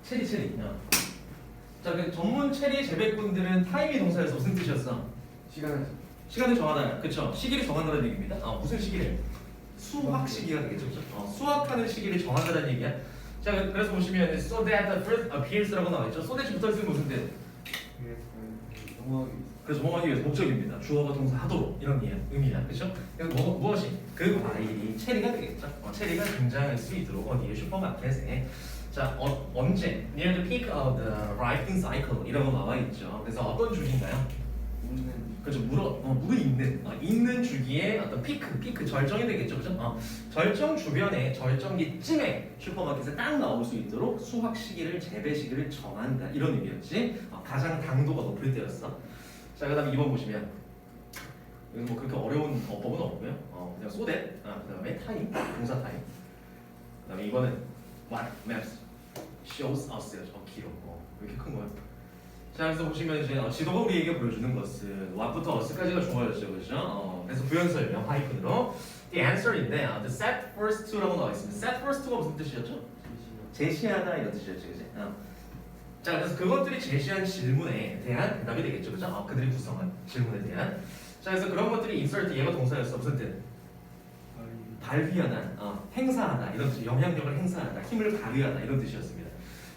체리. 자, 그 전문 체리 재배꾼들은 타임이 동사에서 무슨 뜻이었어? 시간을 정하다. 그쵸? 시기를 정한다는 얘기입니다. 무슨 시기를? 수확 시기가 되겠죠. 그쵸? 수확하는 시기를 정한다는 얘기야. 자, 그래서 보시면 so that the fruit appears라고 나와있죠. so that이 붙어있으면 무슨 뜻? 그래서 뭐하기 위해서 목적입니다. 주어가 동사 하도록 이런 의미야. 그렇죠? 그래서 무엇이? 그 과일이 체리가 되겠죠. 체리가 등장할 수 있도록 어디에 슈퍼마켓에 자 언제? near the peak of the ripening cycle 이라고 나와 있죠. 그래서 어떤 주기인가요? 그렇죠. 있는 주기에 어떤 피크 절정이 되겠죠. 그죠? 절정 주변에 절정기쯤에 슈퍼마켓에 딱 나올 수 있도록 수확 시기를 재배 시기를 정한다 이런 의미였지. 가장 당도가 높을 때였어. 자, 그다음에 2번 보시면 여기 뭐 그렇게 어려운 어법은 없고요. 그냥 so that 그다음에 time 동사 time. 그다음에 이거는 what maps shows us요. 길어. 왜 이렇게 큰 거야? 자, 그래서 보시면 이제 지도가 우리에게 보여주는 것은 what부터 us까지가 주어졌죠, 그렇죠? 그래서 부연 설명 하이픈으로 the answer인데 the set first to라고 나와 있습니다. set first to가 무슨 뜻이었죠? 제시하다 이런 뜻이었죠, 그지? 자, 그래서 그것들이 제시한 질문에 대한 대답이 되겠죠, 그죠? 그들이 구성한 질문에 대한. 자, 그래서 그런 것들이 insert 얘가 동사였어. 무슨 뜻? 발휘하다, 행사하다 이런 뜻. 영향력을 행사하다, 힘을 발휘하다 이런 뜻이었습니다.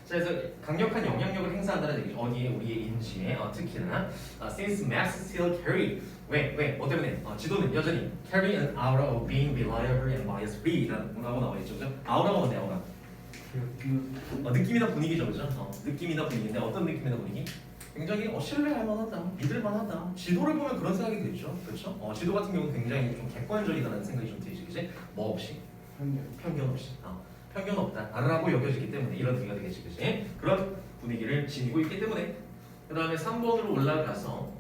자, 그래서 강력한 영향력을 행사한다는 얘기죠. 어디에? 우리의 인지에 특히나 since maps still carry 왜? 뭐 때문에? 지도는 여전히 carry an aura of being reliable and bias free 라고 나와 있죠, 그죠? aura가 뭔데? aura 느낌이나 분위기죠, 그죠? 느낌이나 분위기인데 어떤 느낌이나 분위기? 굉장히 신뢰할 만하다, 믿을 만하다. 지도를 보면 그런 생각이 들죠, 그렇죠? 지도 같은 경우는 굉장히 좀 객관적이다라는 생각이 좀 들지, 그지? 뭐 없이? 편견 없이. 편견 없다라고 여겨지기 때문에 이런 의미가 되겠지, 그지? 그런 분위기를 지니고 있기 때문에. 그 다음에 3번으로 올라가서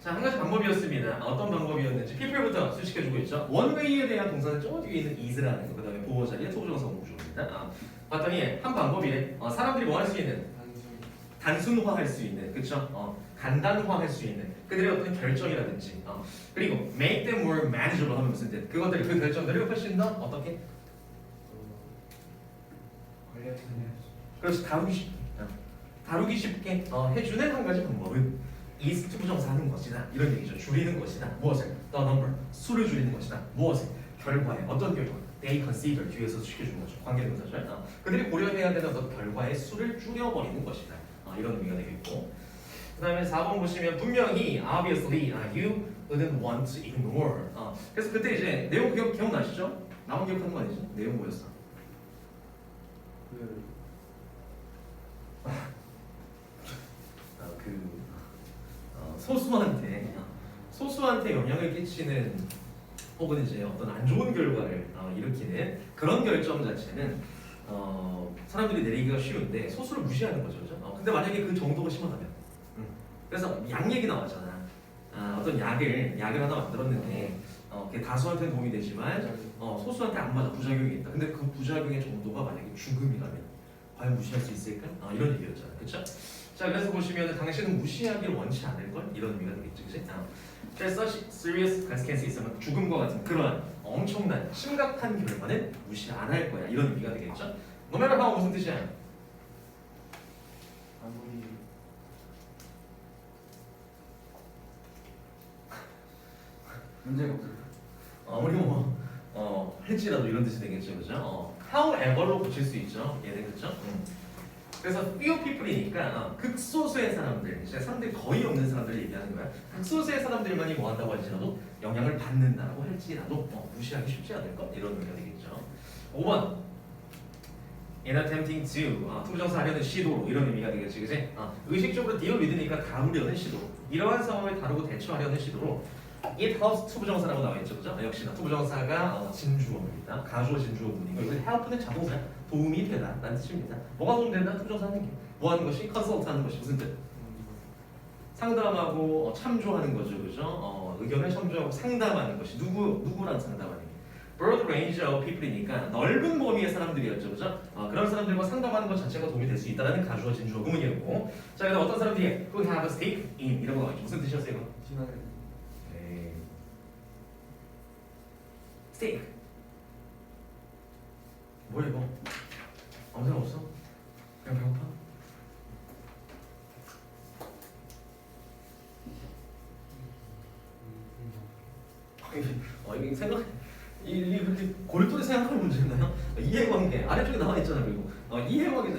자, 한 가지 방법이었습니다. 어떤 방법이었는지 people부터 수식해주고 있죠. 원웨이에 대한 동사는 저 뒤에 있는 is라는 거, 그 다음에 보호 자리에 투부정사 공주입니다. 봤더니 한 방법이래. 사람들이 뭐 할 수 있는? 단순화할 수 있는, 그쵸? 간단화할 수 있는 그들의 어떤 결정이라든지 그리고 make them more manageable 하면 무슨 뜻? 그것들이 그 결정들을 훨씬 더 어떻게? 그래서 다루기 쉽게 해주는 한 가지 방법은 is 투부정사 하는 것이다 이런 얘기죠. 줄이는 것이다. 무엇을? the number 수를 줄이는 것이다. 무엇을? 결과에 어떤 결과? they consider 뒤에서 시켜준 거죠. 관계동사죠. 그들이 고려해야 되는 어떤 결과의 수를 줄여버리는 것이다. 이런 의미가 되겠고. 그 다음에 4번 보시면 분명히 obviously you wouldn't want to ignore. 그래서 그때 이제 내용 기억나시죠? 나만 기억하는 거 아니죠? 내용 뭐였어? 소수한테 영향을 끼치는 혹은 이제 어떤 안 좋은 결과를 일으키는 그런 결정 자체는 사람들이 내리기가 쉬운데 소수를 무시하는 거죠, 그죠? 근데 만약에 그 정도가 심하다면, 그래서 약 얘기 나왔잖아. 어떤 약을 하나 만들었는데 그게 다수한테는 도움이 되지만 소수한테 안 맞아, 부작용이 있다. 근데 그 부작용의 정도가 만약에 죽음이라면 과연 무시할 수 있을까? 이런 얘기였잖아, 그렇죠? 자, 그래서 보시면 당신은 무시하기를 원치 않을 걸 이런 의미가 되겠죠, 그치? such serious consequences 있으면 죽음과 같은 그러한 엄청난 심각한 결과는 무시 안 할 거야 이런 의미가 되겠죠? no matter how 무슨 뜻이야? 문제가 없어요. 아무리 할지라도 이런 뜻이 되겠죠, 그죠? however로 붙일 수 있죠, 얘는 그죠? 그래서 few people이니까 극소수의 사람들, 이제 사람들이 거의 없는 사람들을 얘기하는 거야. 극소수의 사람들만이 뭐 한다고 할지라도 영향을 받는다고 할지라도 무시하기 쉽지 않을 것 이런 의미가 되겠죠. 5번 in attempting to 투부정사 하려는 시도로 이런 의미가 되겠지, 그지? 의식적으로 deal with니까 다루려는 시도, 이러한 상황을 다루고 대처하려는 시도로 it helps 투부정사라고 나와 있죠, 그죠? 역시나 투부정사가 진주어입니다. 가주어 진주어문이고 이건 help는 자동사 도움이 되다 라는 뜻입니다. 뭐가 도움된다? 투부정사 하는 게 뭐 하는 것이? consult 하는 것이 무슨 뜻? 상담하고 참조하는 거죠, 그죠? 의견을 참조하고 상담하는 것이 누구랑 상담하는 게 broad range of people이니까 넓은 범위의 사람들이었죠, 그죠? 그런 사람들과 상담하는 것 자체가 도움이 될 수 있다라는 가주어 진주어 구문이었고, 자, 그다음 어떤 사람들이 who have a stake in 이라고 나와 있죠. 무슨 뜻이었어요, 이거? stake 뭐야 이거? 아무 생각 없어? 그냥 배고파? 이게 생각 이렇게 골똘히 생각할 문제인가요? 이해관계 아래쪽에 나와 있잖아요. 그리고 이해관계죠.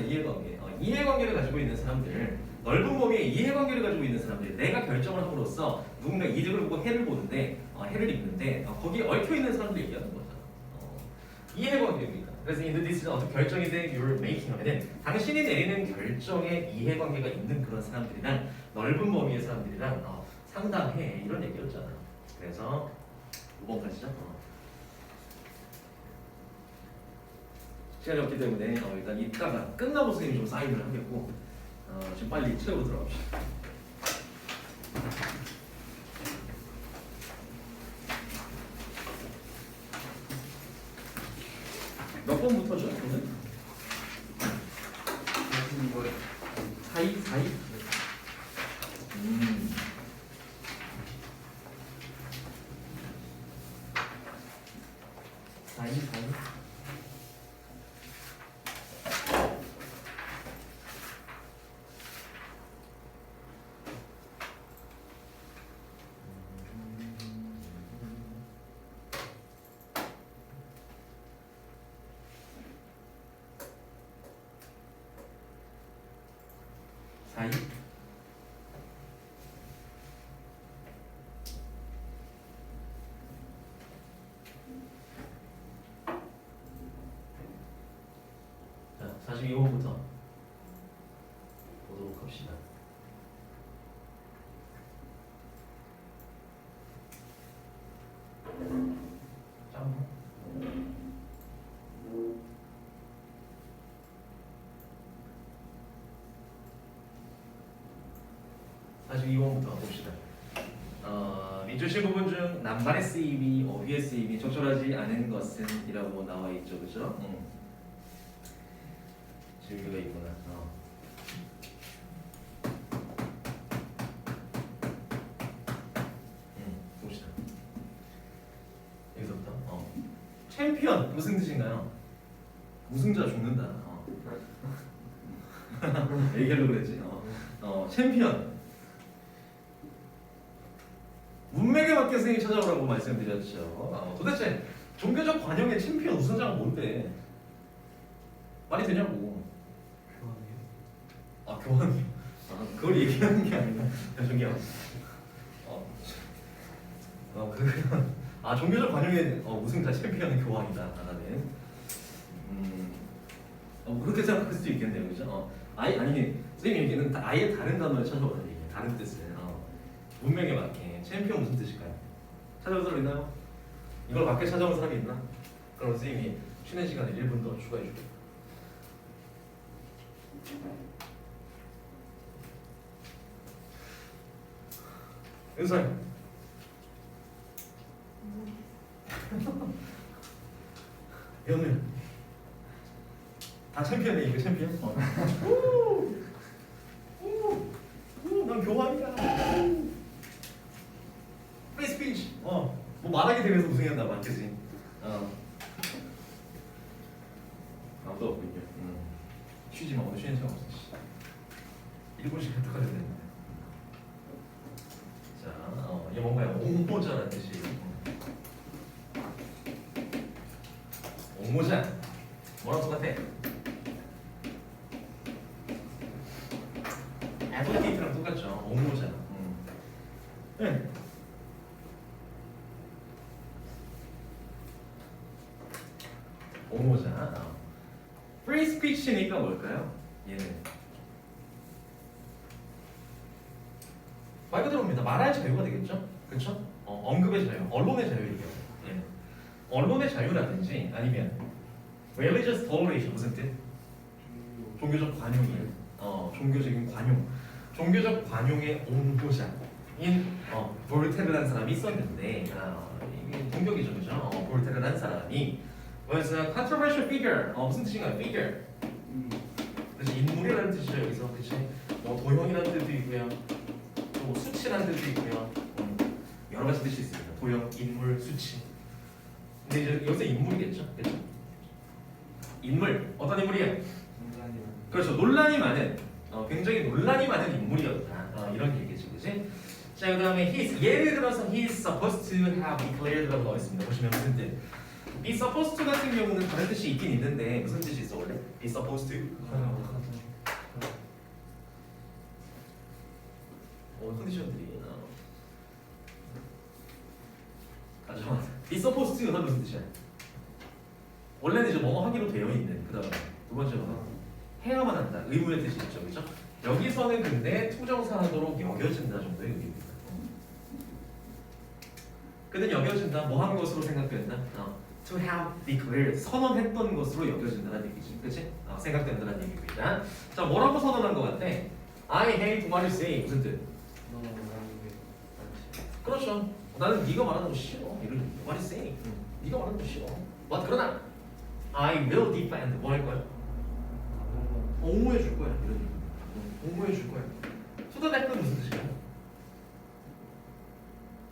이해관계를 가지고 있는 사람들, 넓은 범위의 이해관계를 가지고 있는 사람들, 내가 결정을 함으로써 누군가 이득을 보고 해를 보는데 해를 입는데 거기에 얽혀 있는 사람들 얘기하는 거잖아. 이해관계입니다. 그래서 in the decision 어떤 결정인데 you're making 하면은 당신이 내리는 결정에 이해관계가 있는 그런 사람들이랑 넓은 범위의 사람들이랑 상담해 이런 얘기였잖아. 그래서 5번까지죠. 시간이 없기 때문에 일단 이따가 끝나고 선생님이 좀 사인을 하겠고 지금 빨리 채우고 들어갑시다. 몇 번부터죠? 오늘? 사이? 사이? 사이? 사이? 사이? 자, 42번부터 보도록 합시다. 짬. 42번부터 봅시다. 민주시 부분 중 남발의 쓰임이 어휘의 쓰임이 적절하지 않은 것은 이라고 나와 있죠, 그죠? 질교가 있구나. 봅시다. 여기서부터. 챔피언 무슨 뜻인가요? 우승자 죽는다. 얘기하려고 그랬지. 챔피언. 문맥에 맞게 선생님이 찾아오라고 말씀드렸죠. 도대체 종교적 관용의 챔피언 우승자가 뭔데? 말이 되냐고. 교환이요? 교환이요? 그걸 얘기하는 게 아니라 저기요. 종교적 관용의 우승자 챔피언은 교환이다. 나는. 그렇게 생각할 수도 있겠네요, 그죠? 아니 선생님 얘기는 아예 다른 단어를 찾아오라는 얘기예요. 다른 뜻을. 문맥에 맞게 챔피언 무슨 뜻일까요? 찾아온 사람 있나요? 이걸 밖에 찾아온 사람이 있나? 그럼 선생님이 쉬는 시간에 1분 더 추가해 줄게요. 은서야. 연우야. 다 챔피언이야 이거 챔피언? 난 교환이야. 프리 스피치. 뭐 말하게 되면서 우승한다 맞겠지? 아무도 없군요. 쉬지 마. 오늘 쉬는 시간 없어. 7시간 더 가야 되는데. 자, 이게 뭔가요? 옹모자라는 뜻이에요. 옹모자. 뭐랑 똑같아? 애플리케이트랑 똑같죠. 옹모자. 네. 옹모자. 프리 스피치니까 뭘까요? 얘는 말 그대로입니다. 말할 자유가 되겠죠? 그렇죠? 언급의 자유, 언론의 자유이죠. 예. 언론의 자유라든지 아니면 religious toleration 무슨 뜻? 종교적 관용이에요. 종교적인 관용, 종교적 관용의 옹호자인 볼테르라는 사람이 있었는데 이게 동격이죠, 그죠? 볼테르라는 사람이 was a controversial figure. 무슨 뜻인가요? figure. 그래서 인물이라는 뜻이죠 여기서, 그치? 도형이라는 뜻도 있고요, 또 수치라는 뜻도 있고요, 여러 가지 뜻이 있습니다. 도형, 인물, 수치. 근데 이제 여기서 인물이겠죠, 그렇죠? 인물 어떤 인물이에요? 그렇죠. 논란이 많은 굉장히 논란이 많은 인물이었다. 이런 얘기지, 그지? 자, 그다음에 예를 들어서 he's supposed to have declared라고 나와 있습니다. 보시면 무슨 뜻? be supposed to 같은 경우는 다른 뜻이 있긴 있는데 무슨 뜻이 있어 원래? be supposed to? 컨디션들이 잠깐만. be supposed to가 무슨 뜻이야? 원래는 이제 뭐뭐 하기로 되어 있는. 그다음에 두 번째로는 해야만 한다. 의무의 뜻이 있죠, 그렇죠? 여기서는 근데 투정사하도록 여겨진다 정도의 의미입니다. 그는 여겨진다. 뭐 한 것으로 생각된다. To have declared 선언했던 것으로 여겨진다는 얘기지, 그렇지? 생각된다는 얘기입니다. 자, 뭐라고 선언한 것 같아? I hate what you say. 무슨 뜻? 그렇죠. 나는 네가 말하는 거 싫어. 이런 what you say. 네가 말하는 거 싫어. 그러나 I will defend. 뭐 할 거야? 옹호해 줄 거야. 이런 얘기. 옹호해 줄 거야. 수다대표는 무슨 뜻이야?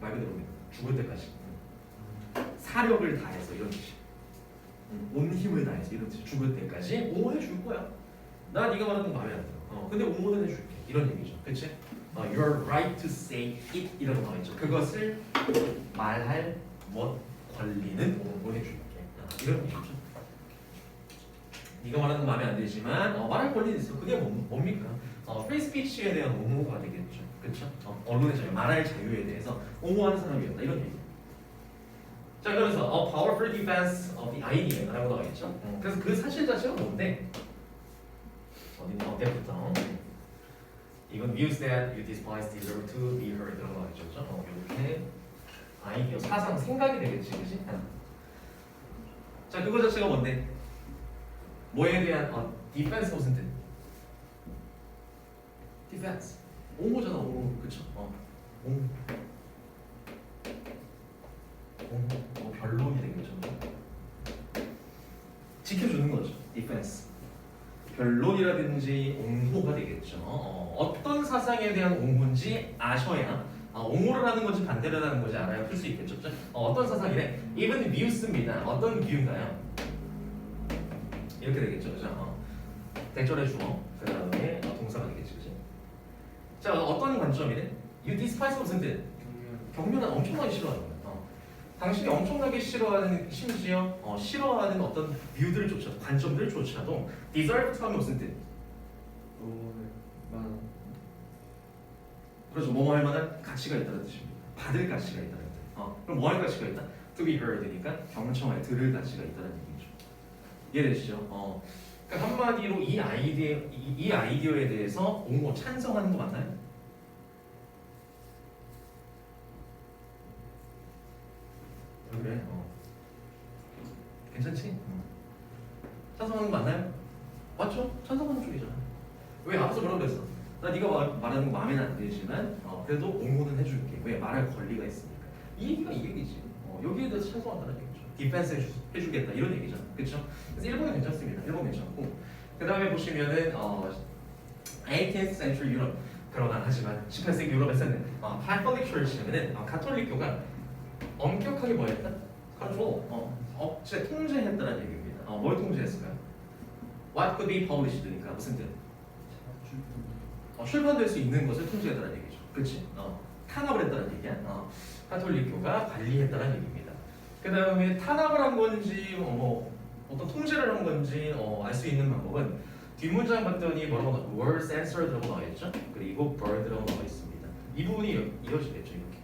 말 그대로 죽을 때까지 사력을 다해서 이런 뜻이. 온 힘을 다해서 이런 뜻이. 죽을 때까지 옹호해 줄 거야. 나 네가 말하는 거 마음에 안 들어. 근데 옹호는 해줄게. 이런 얘기죠. 그렇지? You're right to say it 이라고 나와 있죠. 그것을 말할 권리는 옹호해 줄게. 이런 얘기죠. 네가 말하는 거 마음에 안 들지만 말할 권리는 있어. 그게 뭡니까? 프리 스피치에 대한 옹호가 되겠죠. 그렇죠? 언론의 자유, 말할 자유에 대해서 옹호하는 사람이었다. 이런 얘기. 자, 그래서 a powerful defense of the idea라고 나와 있죠. 그래서 그 사실 자체가 뭔데? 어디나 어때부터? 이건 views that you despise deserve to be heard라고 나와 있죠. 이렇게 아이디어, 사상, 생각이 되겠지, 그렇지? 자, 그거 자체가 뭔데? 뭐에 대한 디펜스 무슨 뜻? 디펜스 옹호잖아. 옹호. 그쵸? 옹호. 변론이 되겠죠. 지켜주는 거죠. 디펜스. 변론이라든지 옹호가 되겠죠. 어떤 사상에 대한 옹호인지 아셔야 옹호를 하는 건지 반대를 하는 건지 알아야 풀 수 있겠죠. 어떤 사상이래? even views입니다. 어떤 view인가요? 이렇게 되겠죠, 그죠? 대절의 주어, 그 다음에 동사가 되겠지, 그죠? 자, 어떤 관점이래? You despise 무슨 뜻? 경륜은 엄청나게 싫어하는 거야. 당신이 엄청나게 싫어하는, 심지어 싫어하는 어떤 뷰들조차, 관점들조차도 deserve to 하면 무슨 뜻? 그렇죠, 뭐뭐 할 만한 가치가 있다는 뜻입니다. 받을 가치가 있다는 뜻. 그럼 뭐 할 가치가 있다? To be heard니까 경청할, 들을 가치가 있다는 얘기죠. 이해되시죠? 그러니까 한마디로 이 아이디어에 대해서 옹호, 찬성하는 거 맞나요? 그래. 괜찮지? 찬성하는 거 맞나요? 맞죠? 찬성하는 쪽이잖아. 왜 앞서 뭐라고 그랬어? 나 네가 말하는 거 마음에는 안 들지만 그래도 옹호는 해줄게. 왜? 말할 권리가 있으니까. 이 얘기가 이 얘기지. 여기에 대해서 찬성한다는 얘기죠. 디펜스 해주겠다 이런 얘기죠. 그렇죠? 그래서 일본은 괜찮습니다. 일본 괜찮고 그 다음에 보시면은 18th century 유럽 그러나 하지만 18세기 유럽에서는 Catholic Church는 가톨릭교가 엄격하게 뭐 했다? 컨트롤, 억제, 통제했다는 얘기입니다. 뭘 통제했을까요? What could be published니까 무슨 뜻? 출판될 수 있는 것을 통제했다는 얘기죠. 그렇지? 탄압을 했다는 얘기야. 가톨릭교가 관리했다는 얘기입니다. 그 다음에 탄압을 한 건지 어떤 통제를 한 건지 알 수 있는 방법은 뒷문장 봤더니 뭐라고 나와? were censored라고 나와 있죠. 그리고 burned라고 나와 있습니다. 이 부분이 이어지겠죠. 이렇게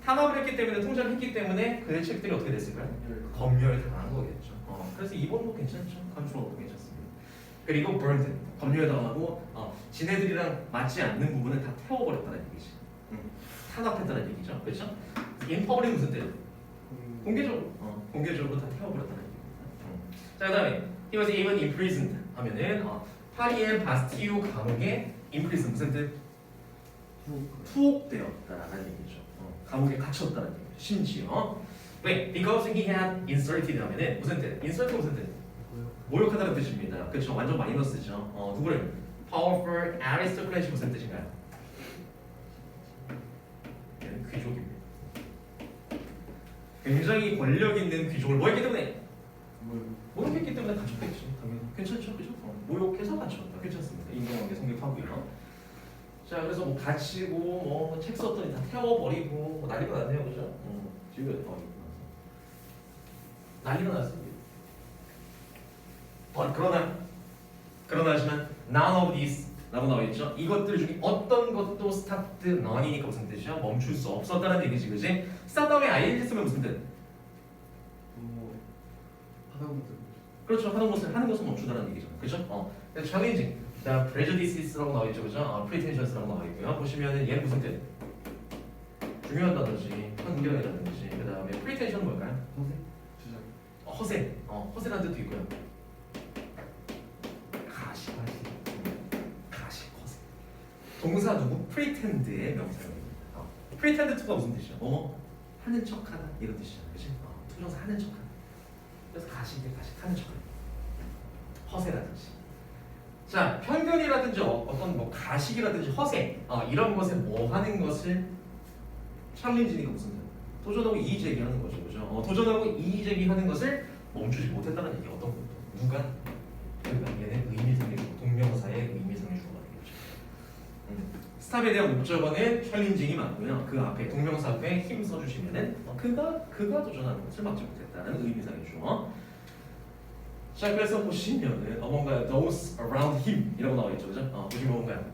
탄압을 했기 때문에 통제를 했기 때문에 그의 책들이 어떻게 됐을까요? 검열당한 거겠죠. 그래서 이번도 괜찮죠. 컨트롤도 괜찮습니다. 그리고 burned 검열당하고 지네들이랑 맞지 않는 부분은 다 태워버렸다는 얘기지. 탄압했다는 얘기죠. 그렇죠? in public 무슨 뜻? 공개적으로 공개적으로 다 태워버렸다는 얘기입니다. 자, 그다음에 he was even imprisoned 하면은 파리의 바스티유 감옥에 imprisoned 무슨 뜻? 투옥되었다라는 얘기죠. 감옥에 갇혔다는 얘기죠. 심지어 왜? Because he had insulted 하면은 무슨 뜻? insult 무슨 뜻? 모욕하다는 뜻입니다. 그렇죠? 완전 마이너스죠. 누구를? Powerful aristocracy 무슨 뜻인가요? 얘는 귀족입니다. 굉장히 권력 있는 귀족을 뭐 했기 때문에? 모욕했기 때문에 갇혔겠지. 당연히. 괜찮죠, 그죠? 모욕해서 맞췄다. 괜찮습니다. 인공관계 성립하고요. 자, 그래서 뭐 갇히고 뭐 책 썼더니 다 태워버리고 뭐 난리가 났네요, 그죠? 지금 난리가 났습니다. 그러나 none of these 라고 나와있죠. 이것들 중에 어떤 것도 stopped none이니까 무슨 뜻이야? 멈출 수 없었다는 얘기지, 그지? stop 다음에 ing 쓰면 무슨 뜻? 하던 것들. 그렇죠. 하는 것은 멈추다는 얘기죠. 그죠? 그래서 challenging, 그다음 prejudices라고 나와있죠, 그죠? pretentious라고 나와있고요. 보시면은 얘는 무슨 뜻? 중요한 단어지, 편견이라든지. 그다음에 pretension 뭘까요? 허세? 주장. 허세. 허세라는 뜻도 있고요. 가시, 허세. 동사 누구? pretend의 명사입니다. pretend to가 무슨 뜻이야? 하는 척하다 이런 뜻이잖아, 그렇지? 투정사 하는 척하다. 그래서 가시인데 하는 척하다. 허세라든지. 자, 편견이라든지 어떤 뭐 가식이라든지 허세 이런 것에 뭐 하는 것을 챌린지니까 무슨 뜻? 도전하고 이의 제기하는 거죠, 그죠? 도전하고 이의 제기하는 것을 멈추지 못했다는 얘기. 어떤 것도 누가? 그러니까 얘는 의미상의 주어, 동명사의 의미상의 주어가 되겠죠. 스탑에 대한 목적어는 챌린징이 맞고요. 그 앞에 동명사 앞에 힘 써주시면은 그가 도전하는 것을 막지 못했다는 의미상의 주어. 자, 그래서 보시면은 뭔가 those around him 이라고 나와 있죠, 그죠? 보시면 뭔가요?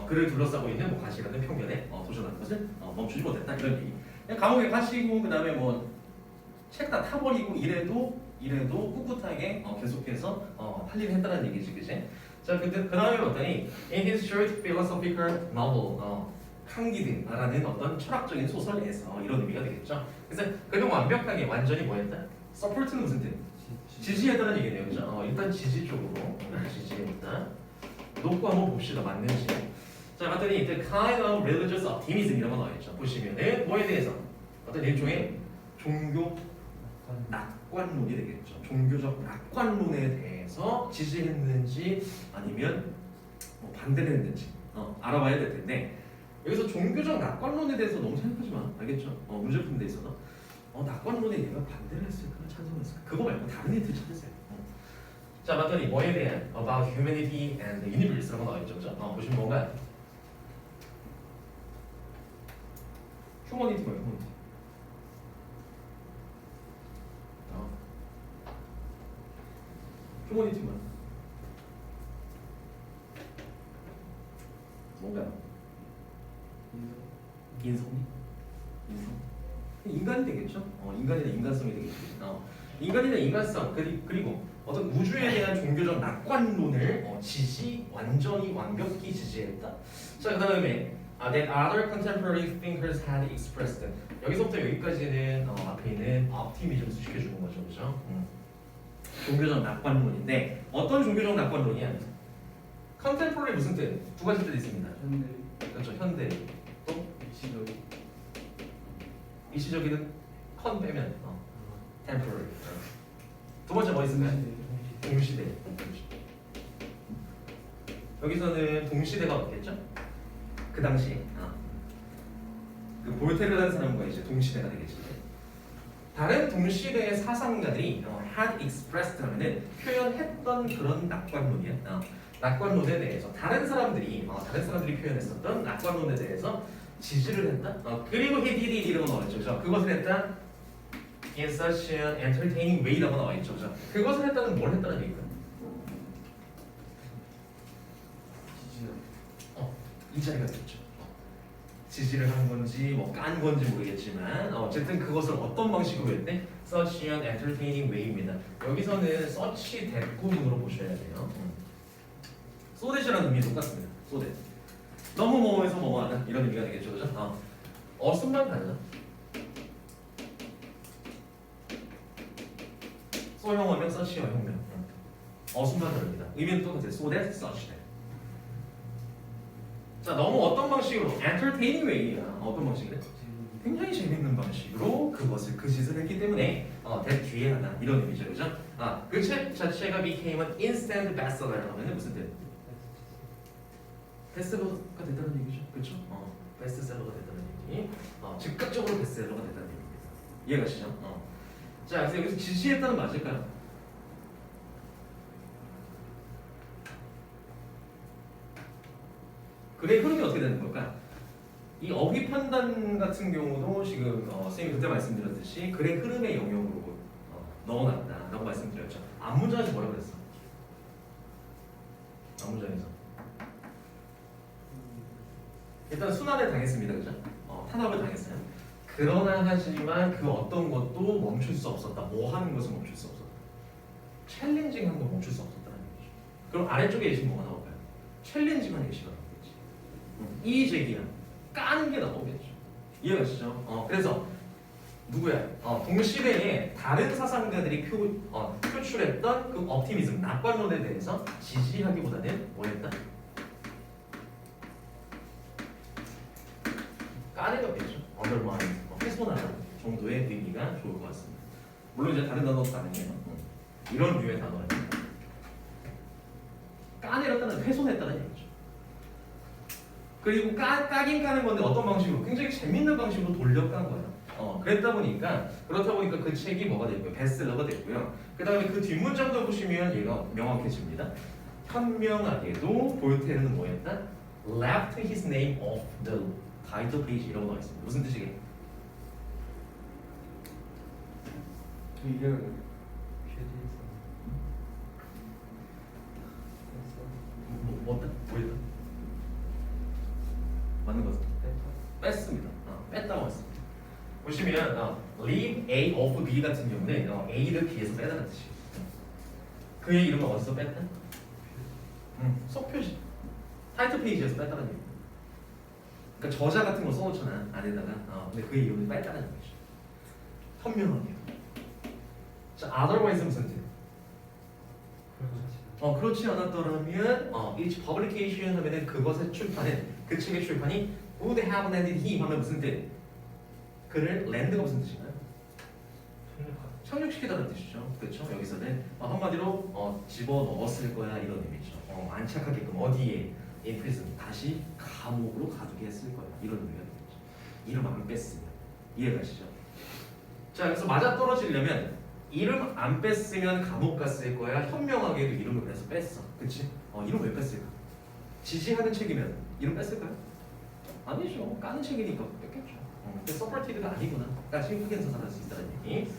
그를 둘러싸고 있는 뭐 가시라는 편견에 도전하는 것을 멈추지 못했다 이런 얘기. 그냥 감옥에 갇히고 그다음에 뭐 책 다 타버리고 이래도 꿋꿋하게 계속해서 할 일을 했다는 얘기지, 그지? 자, 근데 그 다음에 봤더니 in his short philosophical novel, 칸기드라는 어떤 철학적인 소설에서 이런 의미가 되겠죠. 그래서 그는 완벽하게 완전히 뭐했다? support는 무슨 뜻? 지지했다는 얘기네요, 그죠? 일단 지지 쪽으로 지지했다. 놓고 한번 봅시다, 맞는지. 자, 봤더니 the kind of religious optimism이라고 나와있죠. 보시면은 뭐에 대해서 어떤 일종의 종교 낙관론이 되겠죠. 종교적 낙관론에 대해서 지지했는지 아니면 반대를 했는지 알아봐야 될 텐데, 여기서 종교적 낙관론에 대해서 너무 생각하지 마. 알겠죠? 문제 푸는 데 있어서 낙관론에 얘가 반대를 했을까 찬성을 했을까 그거 말고 다른 힌트 찾으세요. 자, 봤더니 뭐에 대한 about humanity and the universe라고 나와있죠, 그죠? 보시면 뭔가요? 휴머니티 뭐예요? 휴머니티. 휴머니티 뭐야? 뭔가요? 인성이? 인성? 인간이 되겠죠? 인간이나 인간성이 되겠죠. 인간이나 인간성 그리고 어떤 우주에 대한 종교적 낙관론을 완전히 완벽히 지지했다. 자, 그 다음에 that other contemporary thinkers had expressed. 여기서부터 여기까지는 앞에 있는 optimism 시켜주는 거죠, 그죠? 종교적 낙관론인데 어떤 종교적 낙관론이야? contemporary 무슨 뜻? 두 가지 뜻이 있습니다. 현대. 그렇죠, 현대. 또 일시적인. 일시적이든 컨 빼면 temporary. 두 번째 뭐 있을까요? 동시대. 여기서는 동시대가 없겠죠? 그 당시에 그 볼테르라는 사람과 이제 동시대가 되겠죠. 다른 동시대의 사상가들이 had expressed 하면은 표현했던 그런 낙관론이야. 낙관론에 대해서 다른 사람들이 표현했었던 낙관론에 대해서 지지를 했다. 그리고 he did it 이라고 나와있죠, 그죠? 그것을 했다. in such an entertaining way라고 나와있죠, 그죠? 그것을 했다는 뭘 했다는 얘기가? 이 자리가 됐죠. 지지를 한 건지 뭐 깐 건지 모르겠지만 어쨌든 그것을 어떤 방식으로 했대? such an entertaining way입니다. 여기서는 such 대꾸문으로 보셔야 돼요. so that이라는 의미 똑같습니다. so that. 너무 뭐뭐해서 뭐뭐하다 이런 의미가 되겠죠, 그죠? 어순만 달라. 소형어면 such형 형면. 어순만 다릅니다. 의미는 똑같아요. so that, such that. 자, 너무 어떤 방식으로 entertaining way야. 어떤 방식이래? 굉장히 재밌는 방식으로 그 짓을 했기 때문에 that 뒤에 하나 이런 의미죠, 그죠? 그 책 자체가 became an instant bestseller 하면은 무슨 뜻? 베스트셀러가 됐다는 얘기죠, 그렇죠? 베스트셀러가 됐다는 얘기. 즉각적으로 베스트셀러가 됐다는 얘기입니다. 이해가시죠? 자, 그래서 여기서 지지했다는 맞을까요? 그의 흐름이 어떻게 되는 걸까? 이 어휘 판단 같은 경우도 지금 선생님이 그때 말씀드렸듯이 글의 흐름의 영역으로 넣어놨다라고 말씀드렸죠. 앞문장에서 뭐라 그랬어? 앞문장에서 일단 순환을 당했습니다, 그죠? 탄압을 당했어요. 그러나 하지만 그 어떤 것도 멈출 수 없었다. 뭐 하는 것을 멈출 수 없었다. 챌린징하는 걸 멈출 수 없었다는 얘기죠. 그럼 아래쪽에 예시 뭐가 나올까요? 챌린징한 예시가 나오겠지. 이 제기는 까는 게 나오겠죠. 이해가시죠? 그래서 누구야? 동시대에 다른 사상가들이 표출했던 그 옵티미즘, 낙관론에 대해서 지지하기보다는 뭐했다? 까는 거겠죠. 언더마인, 훼손하는 정도의 의미가 좋을 것 같습니다. 물론 이제 다른 단어도 가능해요. 이런 류의 단어는 까내렸다는 훼손했다는 얘기죠. 그리고 까긴 까는 건데 어떤 방식으로? 굉장히 재밌는 방식으로 돌려깐 거예요. 그렇다 보니까 그 책이 뭐가 됐고요? 베스트셀러가 됐고요. 그 다음에 그 뒷문장도 보시면 얘가 명확해집니다. 현명하게도 볼테르는 뭐였다? Left his name off the title page 이라고 나와 있습니다. 무슨 뜻이게? 이해가 쉐디에서 뭐였다? 맞는 것 같습니다. 뺐습니다. 뺐다고 했습니다. 보시면 leave A of B 같은 경우는 A를 B에서 빼다는 뜻이에요. 그의 이름을 어디서 뺐다? 속표시 타이틀 페이지에서 뺐다는 얘기예요. 그러니까 저자 같은 거 써놓잖아 안에다가. 근데 그의 이름을 뺐다는 얘기죠. 현명하게. 자, otherwise 무슨 뜻? 그렇지 않았더라면 each publication 하면은 그것의 출판은 그 책의 출판이 would have landed him 하면 무슨 뜻? 그를 land가 무슨 뜻인가요? 착륙시키다는 뜻이죠. 그렇죠? 여기서는 한마디로 집어 넣었을 거야 이런 의미죠. 안착하게끔 어디에? in prison 다시 감옥으로 가두게 했을 거야 이런 의미가 되겠죠. 이름 안 뺐습니다. 이해가시죠? 자, 그래서 맞아 떨어지려면 이름 안 뺐으면 감옥 갔을 거야. 현명하게도 이름을 그래서 뺐어. 그치? 이름 왜 뺐을까? 지지하는 책이면 이름 뺐을까요? 아니죠. 까는 책이니까 뺐겠죠. 근데 서퍼티드가 아니구나. 까지 크게 해석할 수 있다는 얘기.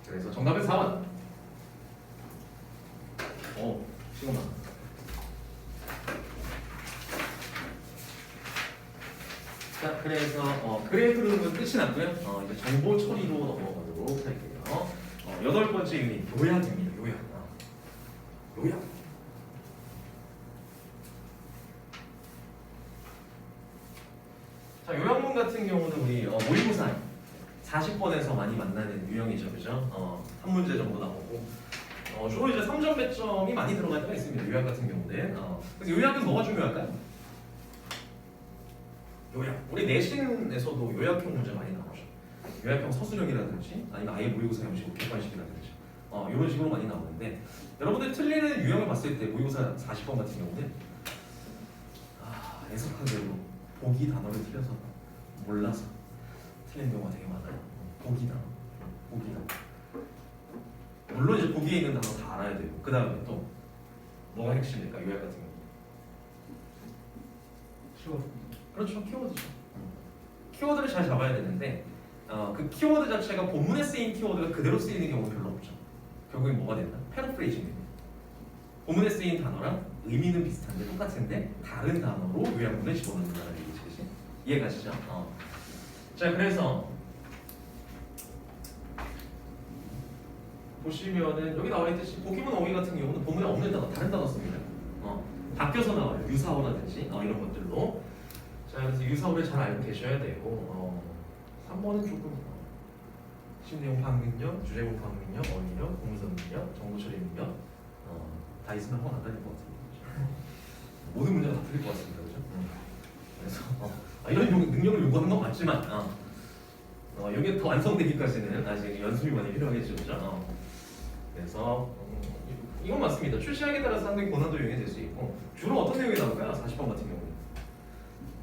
그래서 정답은 4번. 시험아. 자, 그래서 글의 흐름은 끝이 났고요. 이제 정보 처리로 넘어가도록 할게요. 여덟 번째 유닛 요약입니다. 요약. 자, 요약문 같은 경우는 우리 모의고사 40번에서 많이 만나는 유형이죠, 그죠? 한 문제 정도 나오고 주로 이제 3점 배점이 많이 들어갈 때가 있습니다. 요약 같은 경우는. 그래서 요약은 뭐가 중요할까요? 요약. 우리 내신에서도 요약형 문제 많이 나오죠. 요약형 서술형이라든지 아니면 아예 모의고사 형식 객관식이라든지 이런 식으로 많이 나오는데 여러분들 틀리는 유형을 봤을 때 모의고사 40번 같은 경우는 해석하기로 보기 단어를 틀려서 몰라서 틀린 경우가 되게 많아요. 보기 단어. 물론 이제 보기에 있는 단어 다 알아야 되고 그 다음에 또 뭐가 핵심일까? 요약 같은 경우. 그렇죠. 키워드죠. 키워드를 잘 잡아야 되는데 그 키워드 자체가 본문에 쓰인 키워드가 그대로 쓰이는 경우는 별로 없죠. 결국엔 뭐가 된다? 패러프레이징 됩니다. 본문에 쓰인 단어랑 의미는 비슷한데 똑같은데 다른 단어로 요약문에 집어넣는다는 얘기지. 이해가시죠? 자, 그래서 보시면은 여기 나와 있듯이 보기문 어휘 같은 경우는 본문에 없는 단어, 다른 단어 씁니다. 바뀌어서 나와요. 유사어라든지 이런 것들로. 자, 그래서 유사어를 잘 알고 계셔야 되고 3번은 조금 신내용 파악 능력, 주제 공파 능력, 어휘력, 공문서 능력, 정보 처리 능력 다 있으면 한번 안 다닐 것 같은데 모든 문제가 다 틀릴 것 같습니다, 그죠? 그래서 이런 능력을 요구하는 건 맞지만 여기 더 완성되기까지는 아직 연습이 많이 필요하겠죠, 그죠? 그래서 이건 맞습니다. 출시하기에 따라서 상당히 고난도 유형이 될 수 있고 주로 어떤 내용이 나올까요? 40번 같은 경우는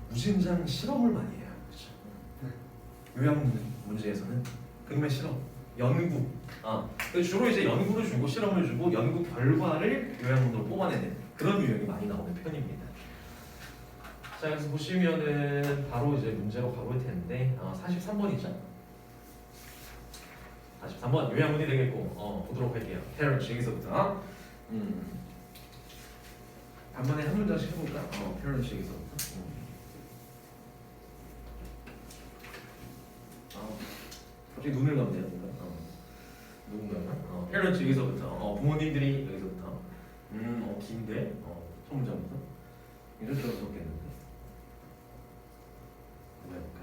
무진장 실험을 많이 해요, 그렇죠? 요약 문제에서는 그놈의 실험, 연구. 주로 이제 연구를 주고 실험을 주고 연구 결과를 요약문으로 뽑아내는 그런 유형이 많이 나오는 편입니다. 자, 여기서 보시면은 바로 이제 문제로 가볼 텐데 43번이죠. 43번 요약문이 되겠고 보도록 할게요. parents 여기서부터 단번에 한 문장씩 해볼까? parents 여기서부터. 갑자기 눈을 감네요. 누군가? parents 여기서부터. 부모님들이 여기서부터. 긴데. 첫 문장부터. 이럴 줄 알았겠는데. 뭐 해볼까?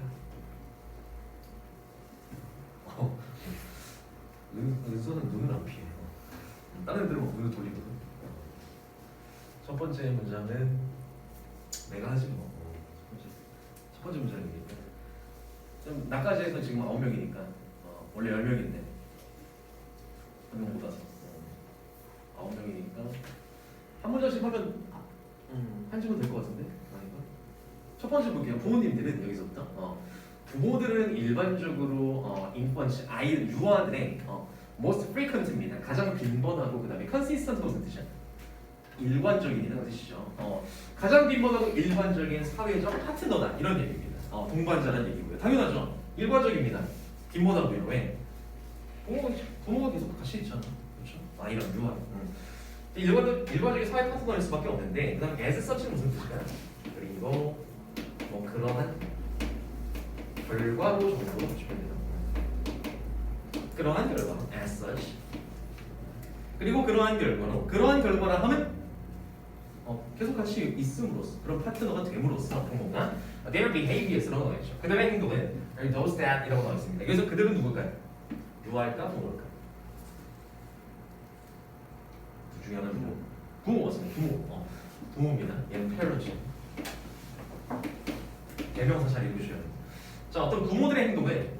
은서는 눈을 안 피해. 다른 애들은 눈을 돌리거든. 첫 번째 문장은 내가 하지 뭐. 첫 번째 문장이니까. 좀 나까지 해서 지금 9명이니까 원래 10명인데 한 명 못 와서 9명이니까 한 문장씩 하면 한 집은 될 것 같은데 아닌가? 첫 번째 볼게요. 부모님들은 여기서부터 부모들은 일반적으로 influence 아이들 유아들의 most frequent입니다. 가장 빈번하고 그다음에 consistent 무슨 뜻이야? 일관적인이라는 뜻이죠. 가장 빈번하고 일반적인 사회적 파트너다 이런 얘기입니다. 동반자라는 얘기고요. 당연하죠. 일관적입니다. 빈번하고요. 왜? 부모가 계속 같이 있잖아. 그렇죠? 아이랑 유아. 일반적인 사회 파트너일 수밖에 없는데 그다음 as such는 무슨 뜻일까요? 그리고 뭐 그러한 결과로 정도로 보시면 돼요. 그러한 결과 as such. 그리고 그러한 결과라 하면 계속 같이 있음으로써 그런 파트너가 됨으로써 부모가 their behaviors라고 나와 있죠. 그들의 행동은 those that이라고 나와 있습니다. 여기서 그들은 누굴까요? 유아일까 부모일까? 둘 중에 하나는 부모 맞습니다. 부모입니다. 얘는 parents. 대명사 잘 읽으셔야 돼요. 자, 어떤 부모들의 행동은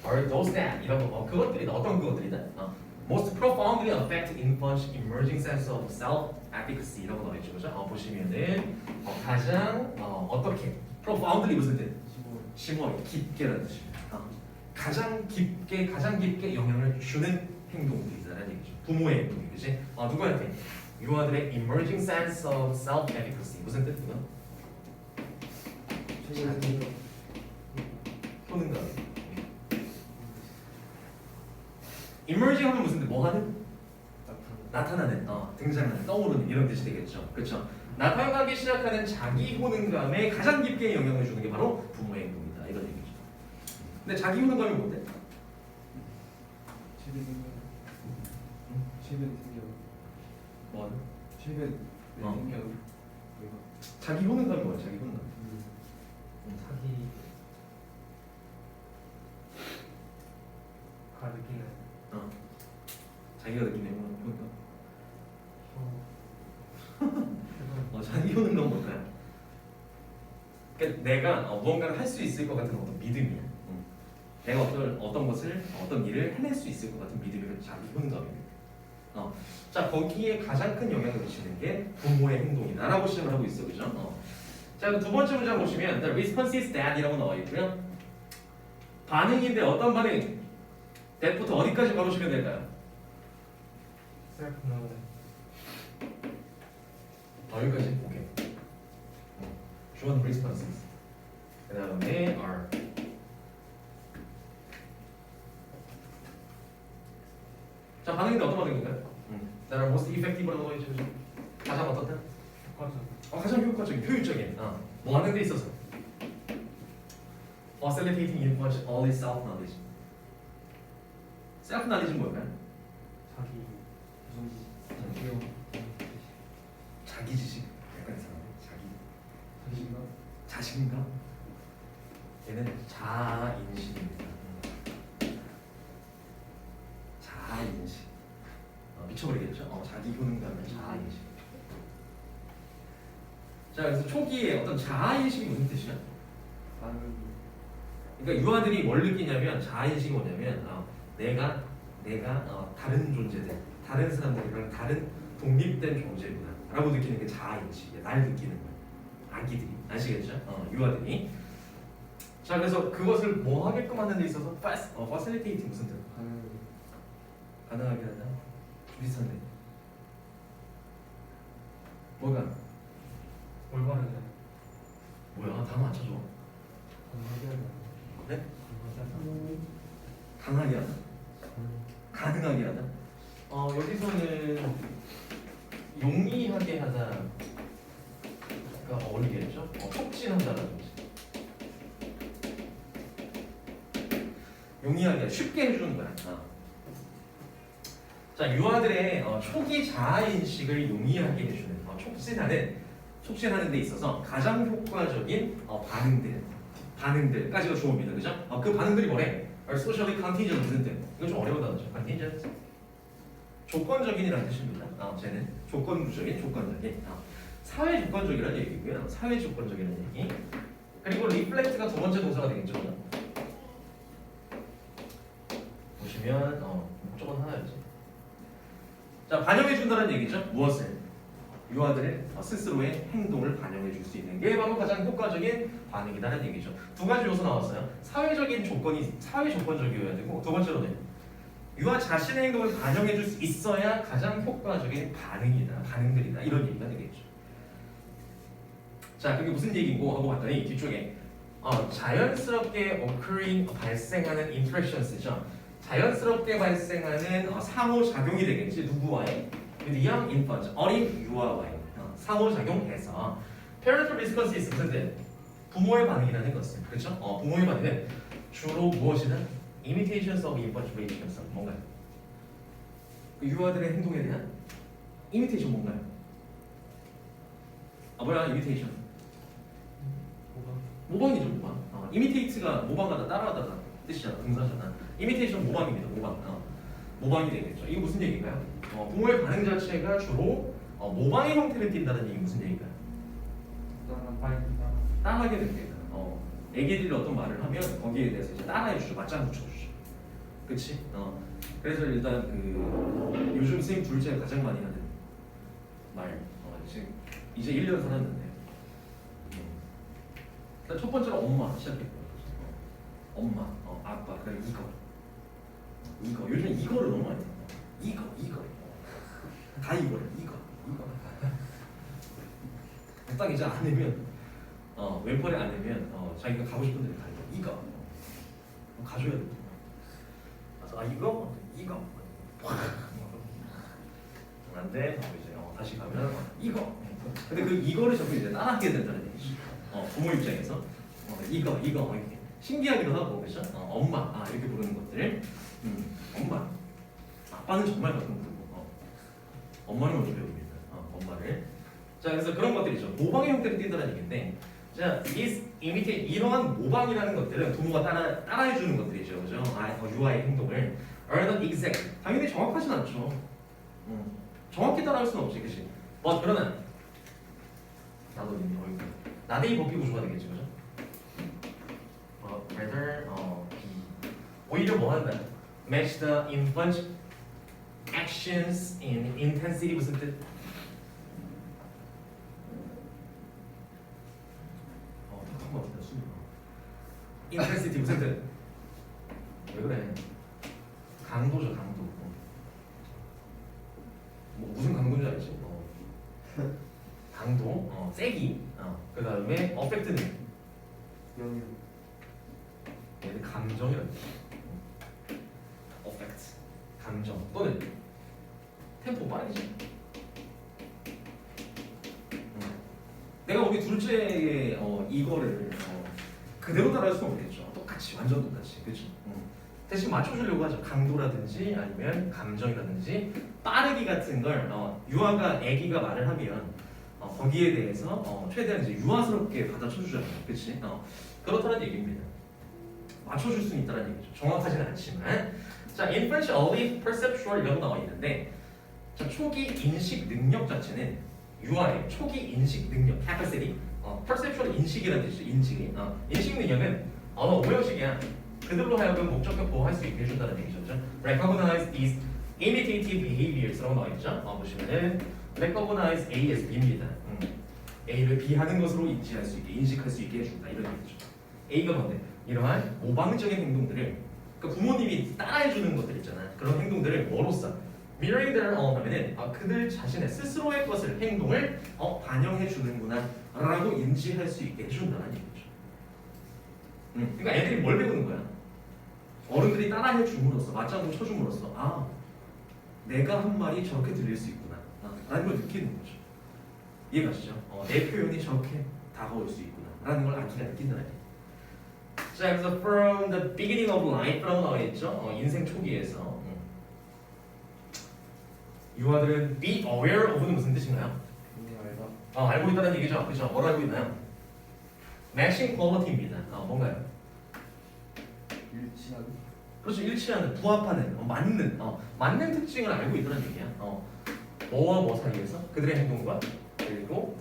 are those that 이런 거 그것들이다. 어떤 그것들이다? most profoundly affect influence emerging sense of self-efficacy 이라고 나와 있죠, 그죠? 보시면은 가장 어떻게 profoundly 무슨 뜻? 심오하게 깊게라는 뜻입니다. 가장 깊게 영향을 주는 행동들이다라는 얘기죠. 부모의 행동이 그지? 누구한테? 유아들의 emerging sense of self-efficacy 무슨 뜻 이건? 자기 효능감. emerging 하면 무슨 뜻? 뭐 하는? 나타나는, 등장하는, 떠오르는 이런 뜻이 되겠죠. 그렇죠? 나타나기 시작하는 자기 효능감에 가장 깊게 영향을 주는 게 바로 부모의 행동이다 이런 얘기죠. 근데 자기 효능감이 뭔데? 최근 생겨. 뭐? 최근 생겨. 자기 효능감이 뭐야? 자기 효능감. 자기가 느끼는 자기가 느끼는 효능감. 자기 효능감 뭘까요? 그러니까 내가 무언가를 할 수 있을 것 같은 어떤 믿음이야. 내가 어떤 일을 해낼 수 있을 것 같은 믿음이 자기 효능감입니다. 자, 거기에 가장 큰 영향을 미치는 게 부모의 행동이다라고 시작을 하고 있어, 그죠? 자, 두 번째 문장 보시면 the response is that이라고 나와 있고요. 반응인데 어떤 반응? that부터 어디까지 걸으시면 될까요? self knowledge 여기까지? 오케이. Shown responses. 그 다음에 are. 자, 반응인데 어떤 반응인가요? that are most effective라고 나와 있죠. 가장 어떻다? 효과적 가장 효율적인. 뭐 하는 데 있어서 facilitating influence all is self-knowledge. self-knowledge는 뭘까요? 자기 자기 지식. 약간 이상하네. 자신감. 자신감. 얘는 자아인식입니다. 자아인식. 미쳐버리겠죠? 자기 효능감은 자아인식. 자, 그래서 초기에 어떤 자아인식이 무슨 뜻이야? 그러니까 유아들이 뭘 느끼냐면 자아인식이 뭐냐면 내가 다른 존재들, 다른 사람들이랑 다른 독립된 존재구나 라고 느끼는 게 자아인식이야. 날 느끼는 거야. 아기들이. 아시겠죠? 유아들이. 자, 그래서 그것을 뭐 하게끔 하는 데 있어서 facilitate 무슨 뜻? 가능하게 한다? 비슷한데 뭐가? 여기서는 용이하게 하다가 어울리겠죠? 촉진한다라든지 용이하게 쉽게 해주는 거야. 자, 유아들의 초기 자아 인식을 용이하게 해주는 촉진하는 데 있어서 가장 효과적인 반응들까지가 주어입니다. 그죠? 그 반응들이 뭐래? are socially contingent 무슨 뜻? 이거 좀 어려운 단어죠. contingent 조건적인이라는 뜻입니다. 쟤는 조건부적인, 조건적인. 사회 조건적이라는 얘기고요. 사회 조건적이라는 얘기. 그리고 reflect가 두 번째 동사가 되겠죠. 보시면 목적은 하나였지. 자, 반영해 준다는 얘기죠. 무엇을? 유아들의 스스로의 행동을 반영해 줄 수 있는 게 바로 가장 효과적인 반응이다는 얘기죠. 두 가지 요소 나왔어요. 사회 조건적이어야 되고, 두 번째로는 유아 자신의 행동을 반영해 줄 수 있어야 가장 효과적인 반응들이다. 이런 얘기가 되겠죠. 자, 그게 무슨 얘기고 하고 봤더니 뒤쪽에 자연스럽게 발생하는 interactions죠. 자연스럽게 발생하는 상호작용이 되겠지. 누구와의? with young infant, 어린 유아와의 상호작용에서 parental response is 무슨 뜻? 부모의 반응이라는 것은 그렇죠? 부모의 반응은 주로 무엇이다? imitations of infant behaviors 뭔가요? 그 유아들의 행동에 대한 imitation 뭔가요? 뭐야 imitation? 모방이죠 모방. imitate가 모방하다 따라하다가 뜻이잖아 동사잖아. imitation 모방입니다 모방. 모방이 되겠죠. 이거 무슨 얘기인가요? 부모의 반응 자체가 주로 모방의 형태를 띈다는 얘기 무슨 얘기인가요? 따라하게 됩니다. 애기들이 어떤 말을 하면 거기에 대해서 이제 따라해주죠. 맞장구 쳐주죠. 그치? 그래서 일단 요즘 선생님 둘째가 가장 많이 하는 말 지금 이제 1년 살았는데 일단 첫 번째로 엄마 시작했고요. 엄마, 아빠, 그리고 이거 요즘 이거를 너무 많이 해요. 이거 다 이거 딱 이제 안 내면 왼팔에 안 내면 자기가 가고 싶은 데를 가. 이거 가줘야 돼. 그래서 이거 안돼 하고 이제 다시 가면 이거. 근데 그 이거를 자꾸 이제 따라하게 된다는 얘기죠. 부모 입장에서 이거 이렇게 신기하기도 하고 그렇죠? 엄마 이렇게 부르는 것들. 엄마. 아빠는 정말 가끔 부르고 엄마는 먼저 배웁니다. 엄마를. 자, 그래서 그런 것들이죠. 모방의 형태를 띈다는 얘기인데, 자, 이러한 모방이라는 것들은 부모가 따라해 주는 것들이죠, 그죠? 유아의 행동을 are not exact. 당연히 정확하진 않죠. 정확히 따라할 수는 없지, 그렇지? 그러나 나도 나대이 법비 구조가 되겠죠, 그죠? rather 오히려 뭐 한다? Match the infant actions in intensity 무슨 뜻? 답답한 것 같은데 숨이 intensity 무슨 뜻? 왜 그래? 강도죠 강도. 무슨 강도인지 알지? 강도, 세기. 그 다음에 affect는 얘는 감정이라는 affect 감정 또는 템포 빠르지. 내가 우리 둘째의 이거를 그대로 따라할 수는 없겠죠. 똑같이 완전 똑같이 그렇죠. 대신 맞춰주려고 하죠. 강도라든지 아니면 감정이라든지 빠르기 같은 걸 유아가 아기가 말을 하면 거기에 대해서 최대한 이제 유아스럽게 받아쳐주잖아요. 그렇지? 그렇다는 얘기입니다. 맞춰줄 수는 있다는 얘기죠. 정확하지는 않지만 자, infant early perceptual 이라고 나와 있는데 자, 초기 인식 능력 자체는 유아의 초기 인식 능력 capacity perceptual 인식이라는 뜻이죠. 인식 능력은 오형식이야. 그들로 하여금 목적격 보호할 수 있게 해준다는 얘기죠. 그렇죠? recognize these imitative behaviors라고 나와 있죠. 보시면은 recognize A as B입니다. A를 B하는 것으로 인지할 수 있게 인식할 수 있게 해준다 이런 얘기죠. A가 뭔데? 이러한 모방적인 행동들을 그러니까 부모님이 따라해주는 것들 있잖아. 그런 행동들을 뭐로써? mirroring their own 하면은 그들 자신의 스스로의 것을 행동을 반영해주는구나 라고 인지할 수 있게 해준다는 얘기죠. 그러니까 애들이 뭘 배우는 거야? 어른들이 따라해줌으로써 맞장구 쳐줌으로써 내가 한 말이 저렇게 들릴 수 있구나 라는 걸 느끼는 거죠. 이해가시죠? 내 표현이 저렇게 다가올 수 있구나 라는 걸 아기가 느낀다는 얘기. 자, 그래서 from the beginning of life라고 나와 있죠. 인생 초기에서 유아들은 be aware of는 무슨 뜻인가요? 알다. 알고 있다는 얘기죠. 그죠? 뭘 알고 있나요? matching quality입니다. 뭔가요? 일치하는. 그렇죠. 일치하는, 부합하는, 맞는 특징을 알고 있다는 얘기야. 뭐와 뭐 사이에서 그들의 행동과 그리고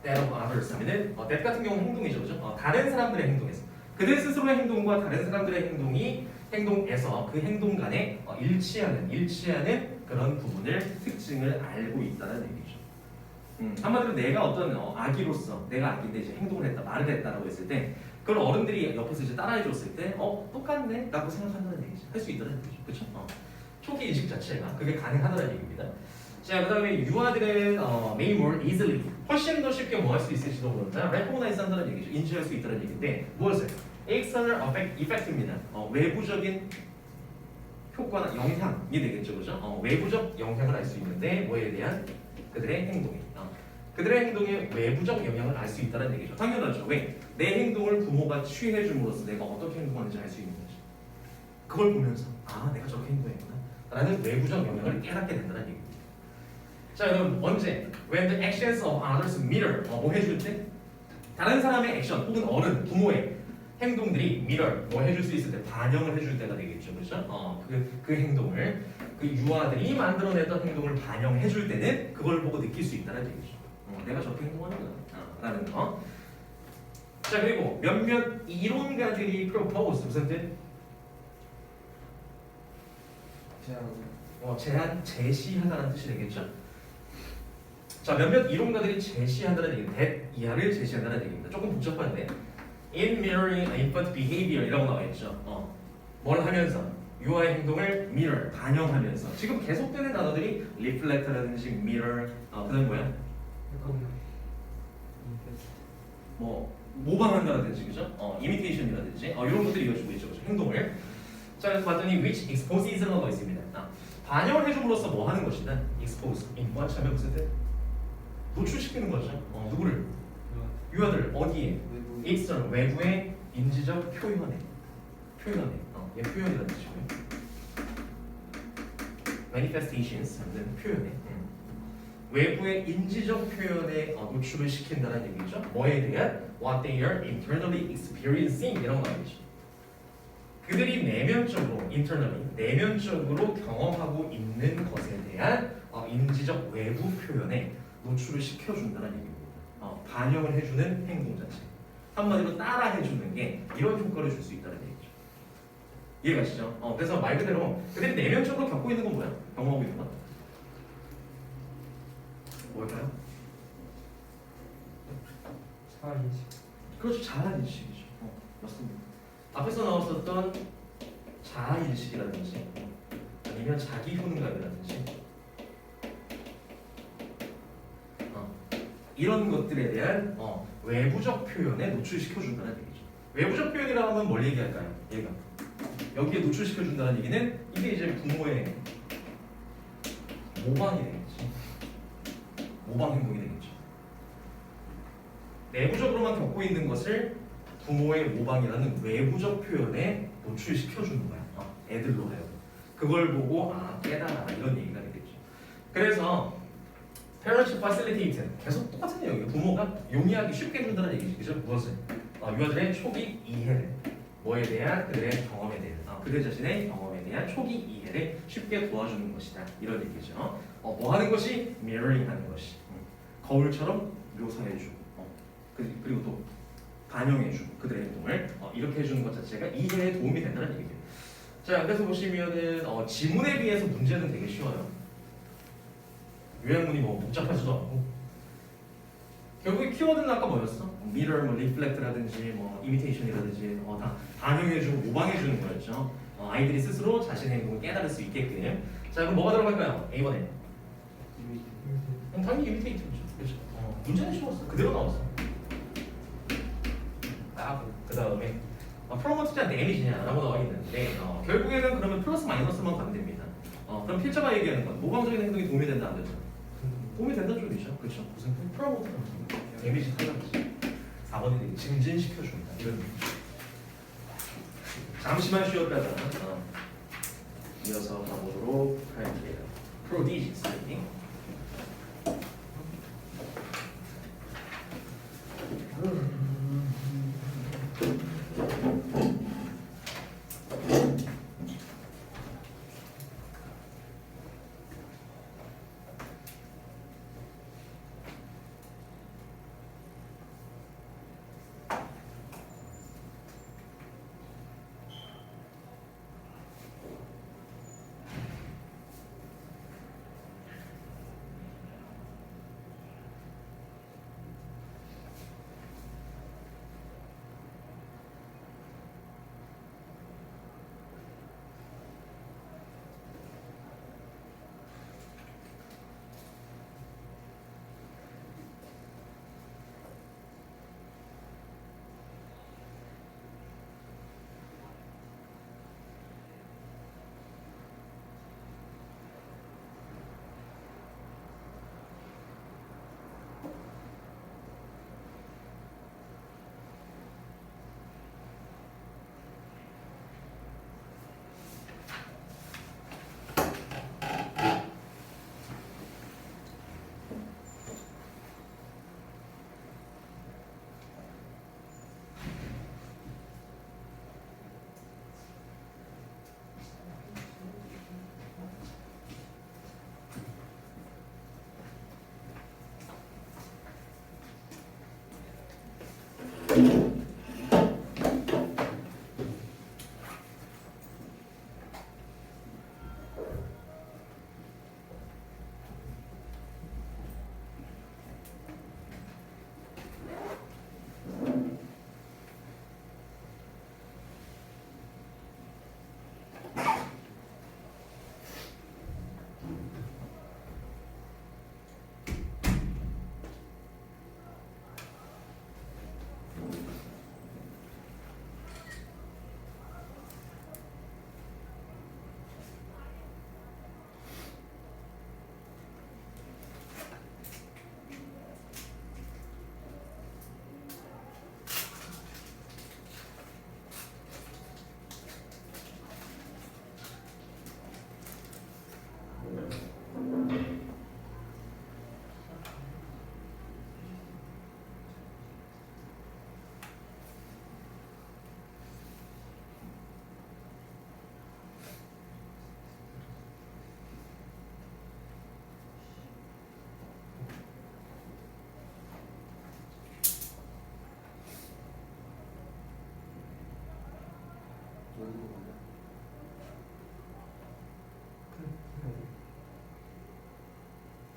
that of others 하면은 that 같은 경우는 행동이죠, 그죠? 다른 사람들의 행동에서 그들 스스로의 행동과 다른 사람들의 행동에서 그 행동 간에 일치하는 그런 부분을 특징을 알고 있다는 얘기죠. 한마디로 내가 어떤 아기로서 내가 아기인데 이제 행동을 했다, 말을 했다라고 했을 때 그걸 어른들이 옆에서 이제 따라해 줬을 때 똑같네 라고 생각한다는 얘기죠. 할 수 있다는 얘기죠. 그렇죠? 초기 인식 자체가 그게 가능하다는 얘기입니다. 자, 그 다음에 유아들은 may more easily 훨씬 더 쉽게 뭐 할 수 있을지도 모른다. recognize 한다는 얘기죠. 인지할 수 있다는 얘기인데 무엇을? external effect입니다. 외부적인 효과나 영향이 되겠죠, 그죠? 외부적 영향을 알 수 있는데 뭐에 대한 그들의 행동에 그들의 행동에 외부적 영향을 알 수 있다는 얘기죠. 당연하죠. 왜? 내 행동을 부모가 취해 줌으로써 내가 어떻게 행동하는지 알 수 있는 거죠. 그걸 보면서 내가 저렇게 행동했구나 라는 외부적 영향을 깨닫게 된다는 얘기입니다. 자, 여러분 언제? When the actions of others mirror 뭐 해줄 때? 다른 사람의 액션 혹은 어른, 부모의 행동들이 mirror 뭐 해줄 수 있을 때 반영을 해줄 때가 되겠죠, 그렇죠? 그 행동을 그 유아들이 만들어냈던 행동을 반영해줄 때는 그걸 보고 느낄 수 있다는 얘기죠. 내가 저렇게 행동하는구나 라는 거. 자, 그리고 몇몇 이론가들이 propose 무슨 뜻? 제안, 제시하다는 뜻이 되겠죠. 자, 몇몇 이론가들이 제시한다는 얘기는 that 이하를 제시한다는 얘기입니다. 조금 복잡한데 in mirroring infant behavior 이라고 나와 있죠. 뭘 하면서 유아의 행동을 mirror 반영하면서 지금 계속되는 단어들이 reflect라든지 mirror 그다음 뭐야? 뭐 모방한다라든지 그죠? imitation이라든지 이런 것들이 이어지고 있죠, 그죠? 행동을. 자, 그래서 봤더니 which exposes 라고 있습니다. 반영을 해줌으로써 뭐 하는 것이다? expose, what 하면 무슨 뜻? 노출시키는 거죠. 누구를? 유아들 어디에? external 외부의 인지적 표현에. 얘 표현이라는 뜻이고요. manifestations 하는 표현에. 외부의 인지적 표현에 노출을 시킨다는 얘기죠. 뭐에 대한? what they are internally experiencing 이런 거 아니죠. 그들이 내면적으로 경험하고 있는 것에 대한 인지적 외부 표현에 노출을 시켜준다는 얘기입니다. 반영을 해주는 행동 자체. 한마디로 따라해주는 게 이런 효과를 줄 수 있다는 얘기죠. 이해가시죠? 그래서 말 그대로 그들이 내면적으로 겪고 있는 건 뭐야? 경험하고 있는 건? 뭘까요? 자아인식. 그렇죠. 자아인식이죠. 맞습니다. 앞에서 나왔었던 자아인식이라든지 아니면 자기효능감이라든지 이런 것들에 대한 외부적 표현에 노출시켜준다는 얘기죠. 외부적 표현이라고 하면 뭘 얘기할까요? 얘가 여기에 노출시켜준다는 얘기는 이게 이제 부모의 모방이 되겠지. 모방 행동이 되겠죠. 내부적으로만 겪고 있는 것을 부모의 모방이라는 외부적 표현에 노출시켜주는 거야. 애들로 하여금. 그걸 보고 깨달아라 이런 얘기가 되겠죠. 그래서 Parents facilitate 계속 똑같은 내용이에요. 부모가 용이하기 쉽게 해준다는 얘기죠. 그죠? 무엇을? 유아들의 초기 이해를 뭐에 대한 그들의 경험에 대한 그들 자신의 경험에 대한 초기 이해를 쉽게 도와주는 것이다. 이런 얘기죠. 뭐 하는 것이? mirroring 하는 것이. 거울처럼 묘사해주고 그리고 또 반영해주고 그들의 행동을 이렇게 해주는 것 자체가 이해에 도움이 된다는 얘기죠. 자, 그래서 보시면은 지문에 비해서 문제는 되게 쉬워요. 요약문이 뭐 복잡하지도 않고 결국에 키워드는 아까 뭐였어? mirror, 뭐 reflect라든지 뭐 imitation이라든지 다 반영해주고 모방해주는 거였죠. 아이들이 스스로 자신의 행동을 깨달을 수 있게끔. 자, 그럼 뭐가 들어갈까요? A번에 당연히 imitation이죠. 그렇죠. 문제는 쉬웠어. 그대로 나왔어. 그 다음에 프로모트냐 데미지냐라고 나와 있는데 결국에는 그러면 플러스 마이너스만 가면 됩니다. 그럼 필자가 얘기하는 건 모방적인 행동이 도움이 된다 안 되죠? 도움이 된다는 쪽이죠. 그렇죠? 무슨 프로모터 이미지 탈락이지. 4번이 되게 증진시켜준다 이런 의미죠. 잠시만 쉬었다가 이어서 가보도록 할게요. 프로디지 스타일링.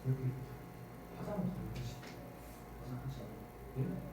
여기 화장은 잘못했지. 화장하지 않아. 응?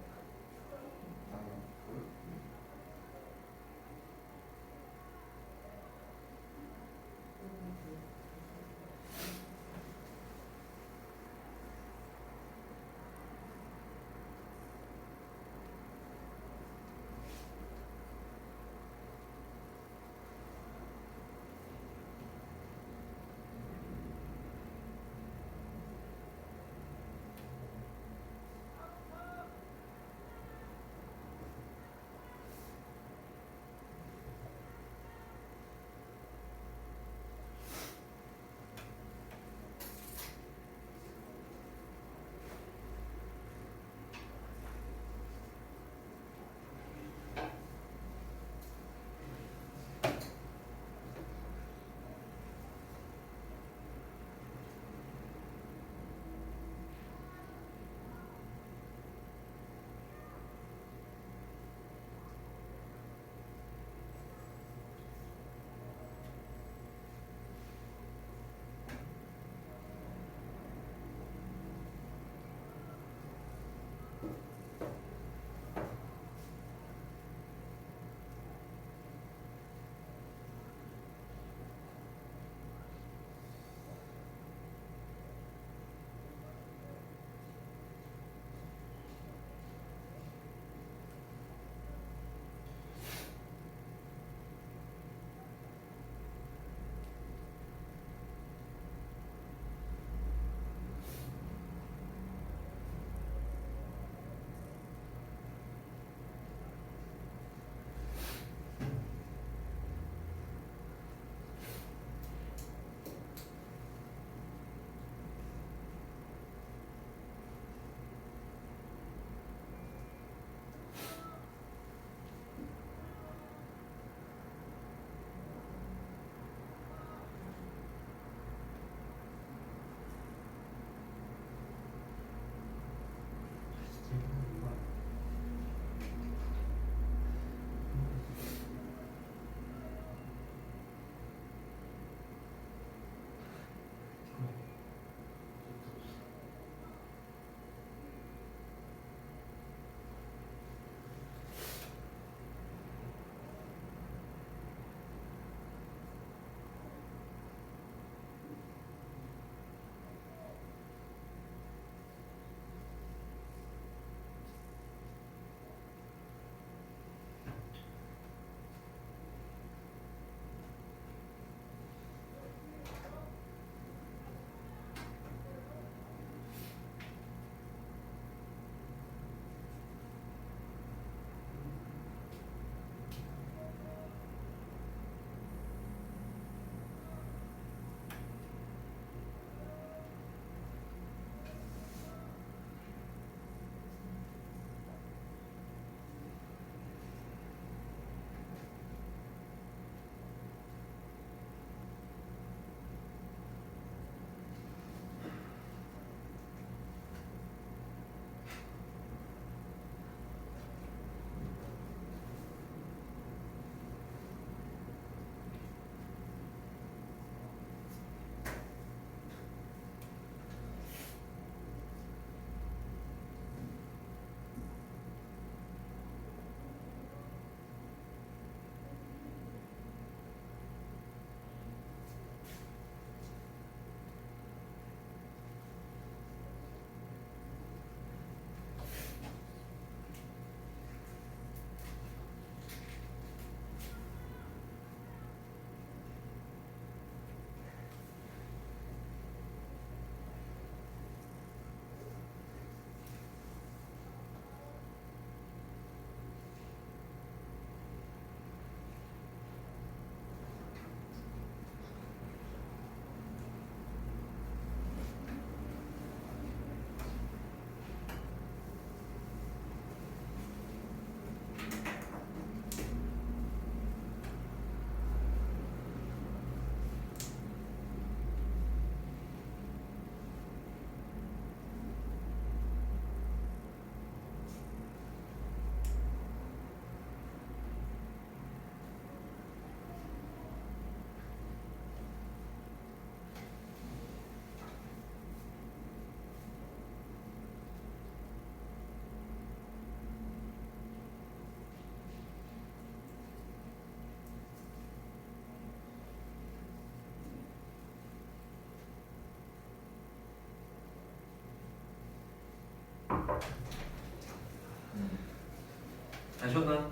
잘 쉬었나?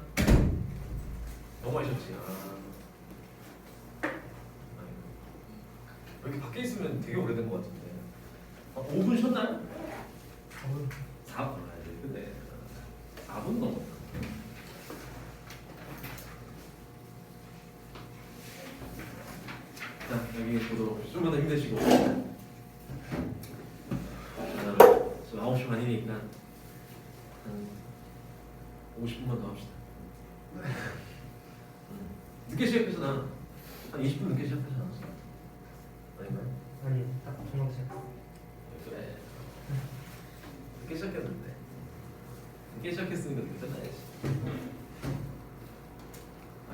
너무 많이 쉬었지. 여기 밖에 있으면 되게 오래된 것 같은데. 5분 쉬었나요? 4분. 근데 4분 넘었다. 자, 여기 보도록 좀만 더 힘내시고. 지금 9시 반이니까 한 50분만 더 합시다. 늦게 시작했잖아. 한 20분 늦게 시작하지 않았어? 아닌가요? 아니 딱 금방 시작. 그래. 늦게 시작했는데. 늦게 시작했으니까 늦게 끝나야지.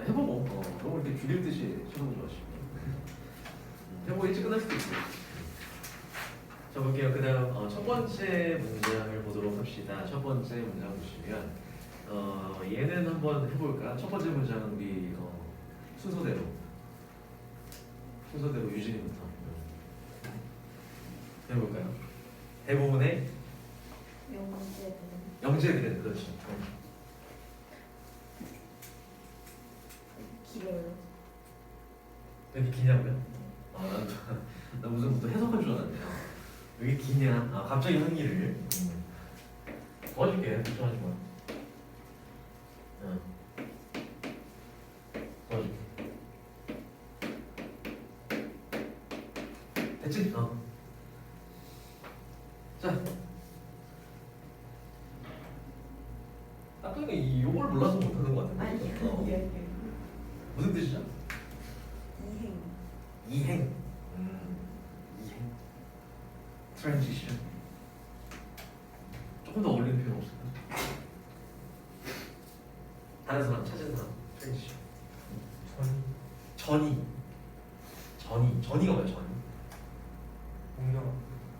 해보고. 너무 이렇게 줄일 듯이 시험 좋아하시고. 해보고 일찍 끝날 수도 있어요. 자, 볼게요. 그 다음 첫 번째 문장을 보도록 합시다. 첫 번째 문장 보시면 얘는 한번 해볼까? 첫 번째 문장은 우리 순서대로 유진이부터 해볼까요? 대부분의 영재들은 그렇죠. 길어요. 여기 기냐고요? 나 무슨 또 해석한 줄 알았네. 여기 기냐? 갑자기 항의를 도와줄게. 걱정하지 마. 도와줄게. 됐지? 자, 딱 보니까 요걸 몰라서 못하는 것 같은데. 아니요. 무슨 뜻이죠? 이행. 이행. 트랜지션. 조금 더 어울리는 표현 없을까요? 다른 사람 찾은 사람. 트랜지션. 전이가 뭐야? 전이.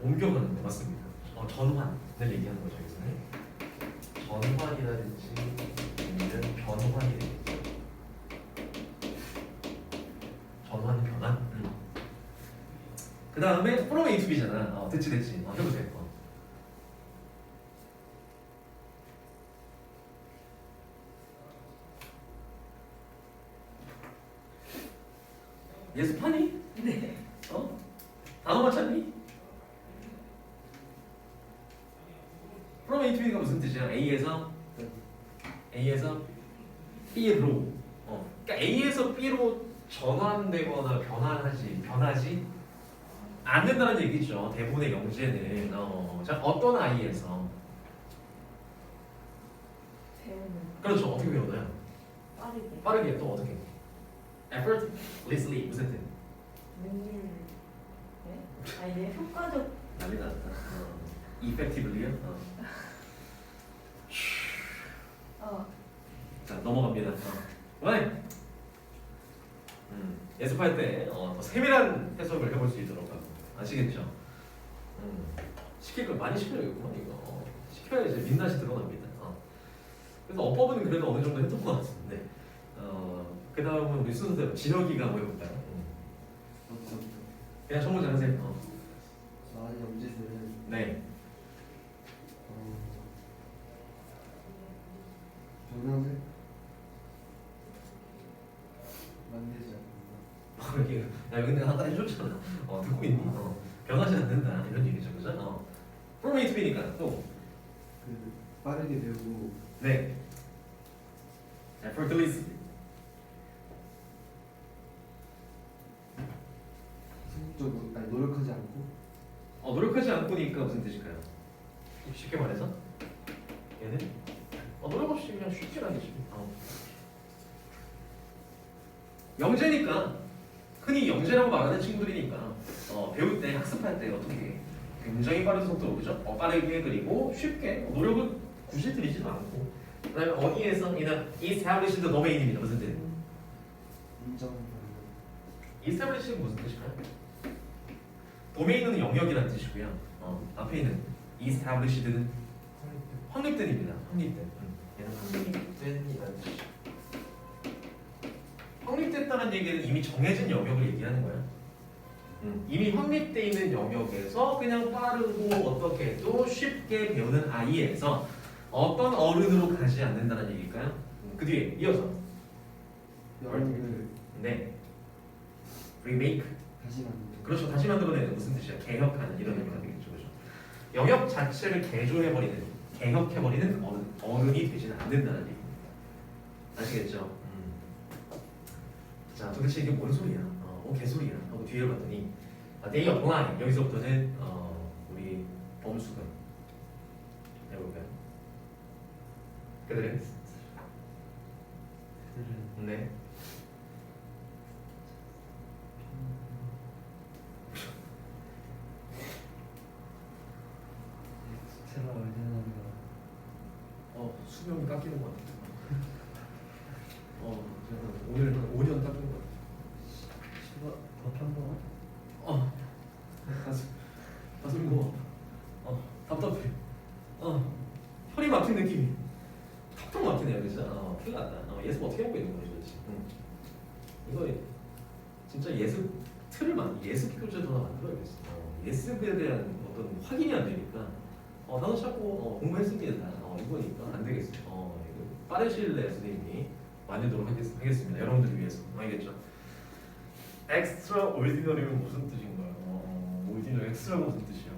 옮겨가는 거 맞습니다. 전환을 얘기하는 거죠. 여기서는 전환이라든지 아니면 변환이 되겠죠. 전환, 변환. 그 다음에 from A to B잖아. 됐지. 해보세요. 예습하니? 네. 단어 맞췄니? from A to B가 무슨 뜻이야? A에서 B로. 그러니까 A에서 B로 전환되거나 변하지 않는다는 얘기죠. 대부분의 영재는 자, 어떤 아이에서 배우는. 그렇죠. 어떻게 배우나요? 빠르게. 빠르게 또 어떻게? effortlessly 무슨 뜻? 능률. 네? 아니 효과적. 난리 났다. effectively요? 자, 넘어갑니다. 왜? 예습할 때 더 세밀한 해석을 해볼 수 있도록 하고 아시겠죠? 시킬 걸 많이 시켜야겠구만 이거. 시켜야 이제 민낯이 드러납니다. 그래서 어법은 그래도 어느 정도 했던 것 같은데 그 다음은 우리 순서대로 진혁이가 뭐 해볼까요? 그냥 첫 문제 하세요. 많은 영재들은 네. 변화를 만들지 않는다. 여기 야 여기 내가 아까 해줬잖아. 듣고 있니? 변하지 않는다 이런 얘기죠, 그죠? from A to B니까 또 그 빠르게 배우고 네. effortlessly. 성적으로 아니 노력하지 않고 노력하지 않고니까 무슨 뜻일까요? 쉽게 말해서 얘는 노력 없이 그냥 쉽게 하겠지. 영재니까 흔히 영재라고 말하는 친구들이니까 배울 때 학습할 때 어떻게 해? 굉장히 빠른 속도로 그죠? 빠르게 그리고 쉽게 노력은 굳이 들이지도 않고 그다음에 어디에서 이는 establish the domain입니다. 무슨 뜻? 인정받는 establish는 무슨 뜻일까요? 도메인은 영역이라는 뜻이고요. 앞에 있는 established는 확립된입니다. 확립된. 얘는 확립된이라는 뜻이죠. 확립됐다는 얘기는 이미 정해진 영역을 얘기하는 거야. 이미 확립되어 있는 영역에서 그냥 빠르고 어떻게 또 쉽게 배우는 아이에서 어떤 어른으로 가지 않는다는 얘기일까요? 그 뒤에 이어서 영역을 네, remake. 다시 만들고. 그렇죠. 다시 만들어내는 무슨 뜻이야? 개혁하는 이런 의미가 되겠죠. 그렇죠? 영역 자체를 개조해버리는, 개혁해버리는 어른이 되지는 않는다는 얘기입니다. 아시겠죠? 자, 도대체 이게 뭔 소리야? 개소리야. 하고 뒤에 봤더니 they apply. 여기서부터는 우리 범수가 해볼까요? 그들은 네. 제가 언제나 수명이 깎이는 것 같아. 제가 오늘 한 5년 깎인 것 같아. 더 평범한? 가슴이 무거워. 답답해. 혈이 막힌 느낌이. 탁탁 막히네요, 그죠? 큰일 났다. 예습 어떻게 하고 있는 거지, 도대체? 이거 진짜 예습 예습 교재도 하나 만들어야겠어. 예습에 대한 어떤 확인이 안 되니까. 단어 찾고 공부했습니다. 이거니까 안 되겠어. 이거 빠른 시일 내에 선생님이 만들도록 하겠습니다. 여러분들 위해서. 알겠죠? extraordinary는 무슨 뜻인가요? ordinary, extra가 무슨 뜻이야?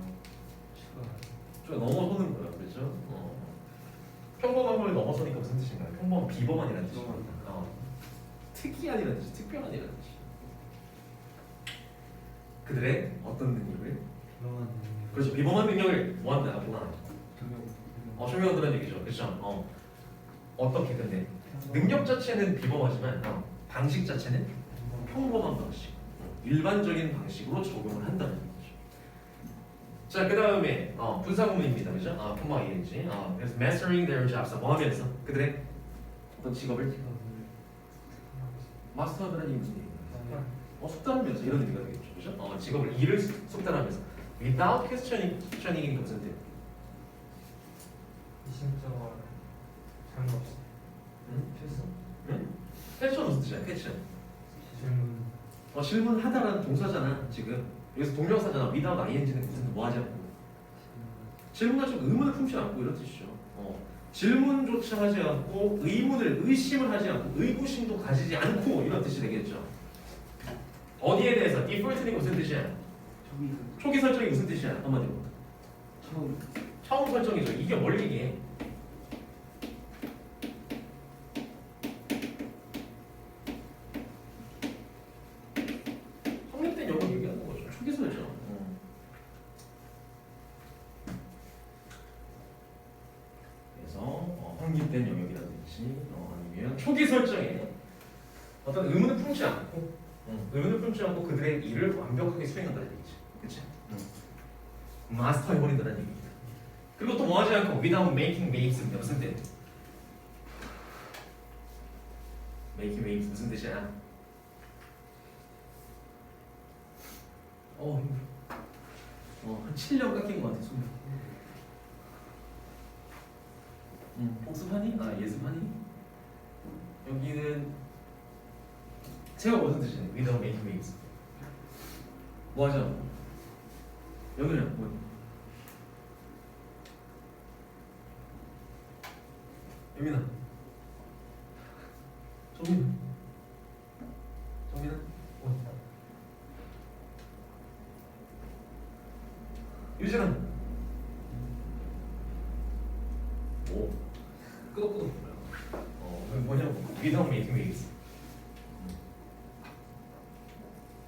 저 넘어서는 거야, 그렇죠? 평범한 걸 넘어서니까 무슨 뜻인가요? 평범한 비범한이라는 뜻입니다. 특이한이라는 뜻이, 특별한이라는 뜻이. 그들의 어떤 능력을? 평범한 그렇죠. 비범한 능력을 뭐한다? 보나? 경영. 설명한다는 얘기죠. 그렇죠? 어떻게 근데 능력 자체는 비범하지만 방식 자체는 평범한 방식, 일반적인 방식으로 적용을 한다는 거죠. 자, 그 다음에 분사구문입니다, 그죠? 평범 ing. 그래서 mastering their jobs. 뭐 하면서 그들의 어떤 직업을 마스터하다는 게 무슨 얘기인가요? 속단하면서 이런 의미가 되겠죠, 그죠? 직업을 일을 속단하면서 without questioning이니까 무슨 뜻? 이심적으로 잘못 없이 응? 퀘스천 무슨 뜻이야? 퀘스천. 질문 질문하다라는 동사잖아 지금. 여기서 동명사잖아. without ing는 무슨 뭐 하지 않고. 질문하지 않고 의문을 품지 않고 이런 뜻이죠. 질문조차 하지 않고 의문을 의심을 하지 않고 의구심도 가지지 않고 이런 뜻이 되겠죠. 어디에 대해서? default는 무슨 뜻이야? 초기 설정이 무슨 뜻이야? 한마디로. 처음 설정이죠. 이게 뭘 얘기해? 확립된 영역 얘기하는 거죠. 초기 설정. 그래서 확립된 영역이라든지 아니면 초기 설정에 어떤 의문을 품지 않고 그들의 일을 완벽하게 수행한다는 얘기지. 그치? 마스터 해버린다는 얘기입니다. 그리고 또 뭐 하지 않고 without making waves 무슨 뜻? making waves 무슨 뜻이야? 힘들어. 한 7년 깎인 것 같아, 수능. 복습하니? 예습하니? 여기는 제가 무슨 뜻이에요? without making waves. 뭐 하죠? 여기는 뭐? 여기는 정민아 유진아 오 끄덕끄덕 뭐냐고 without making waves.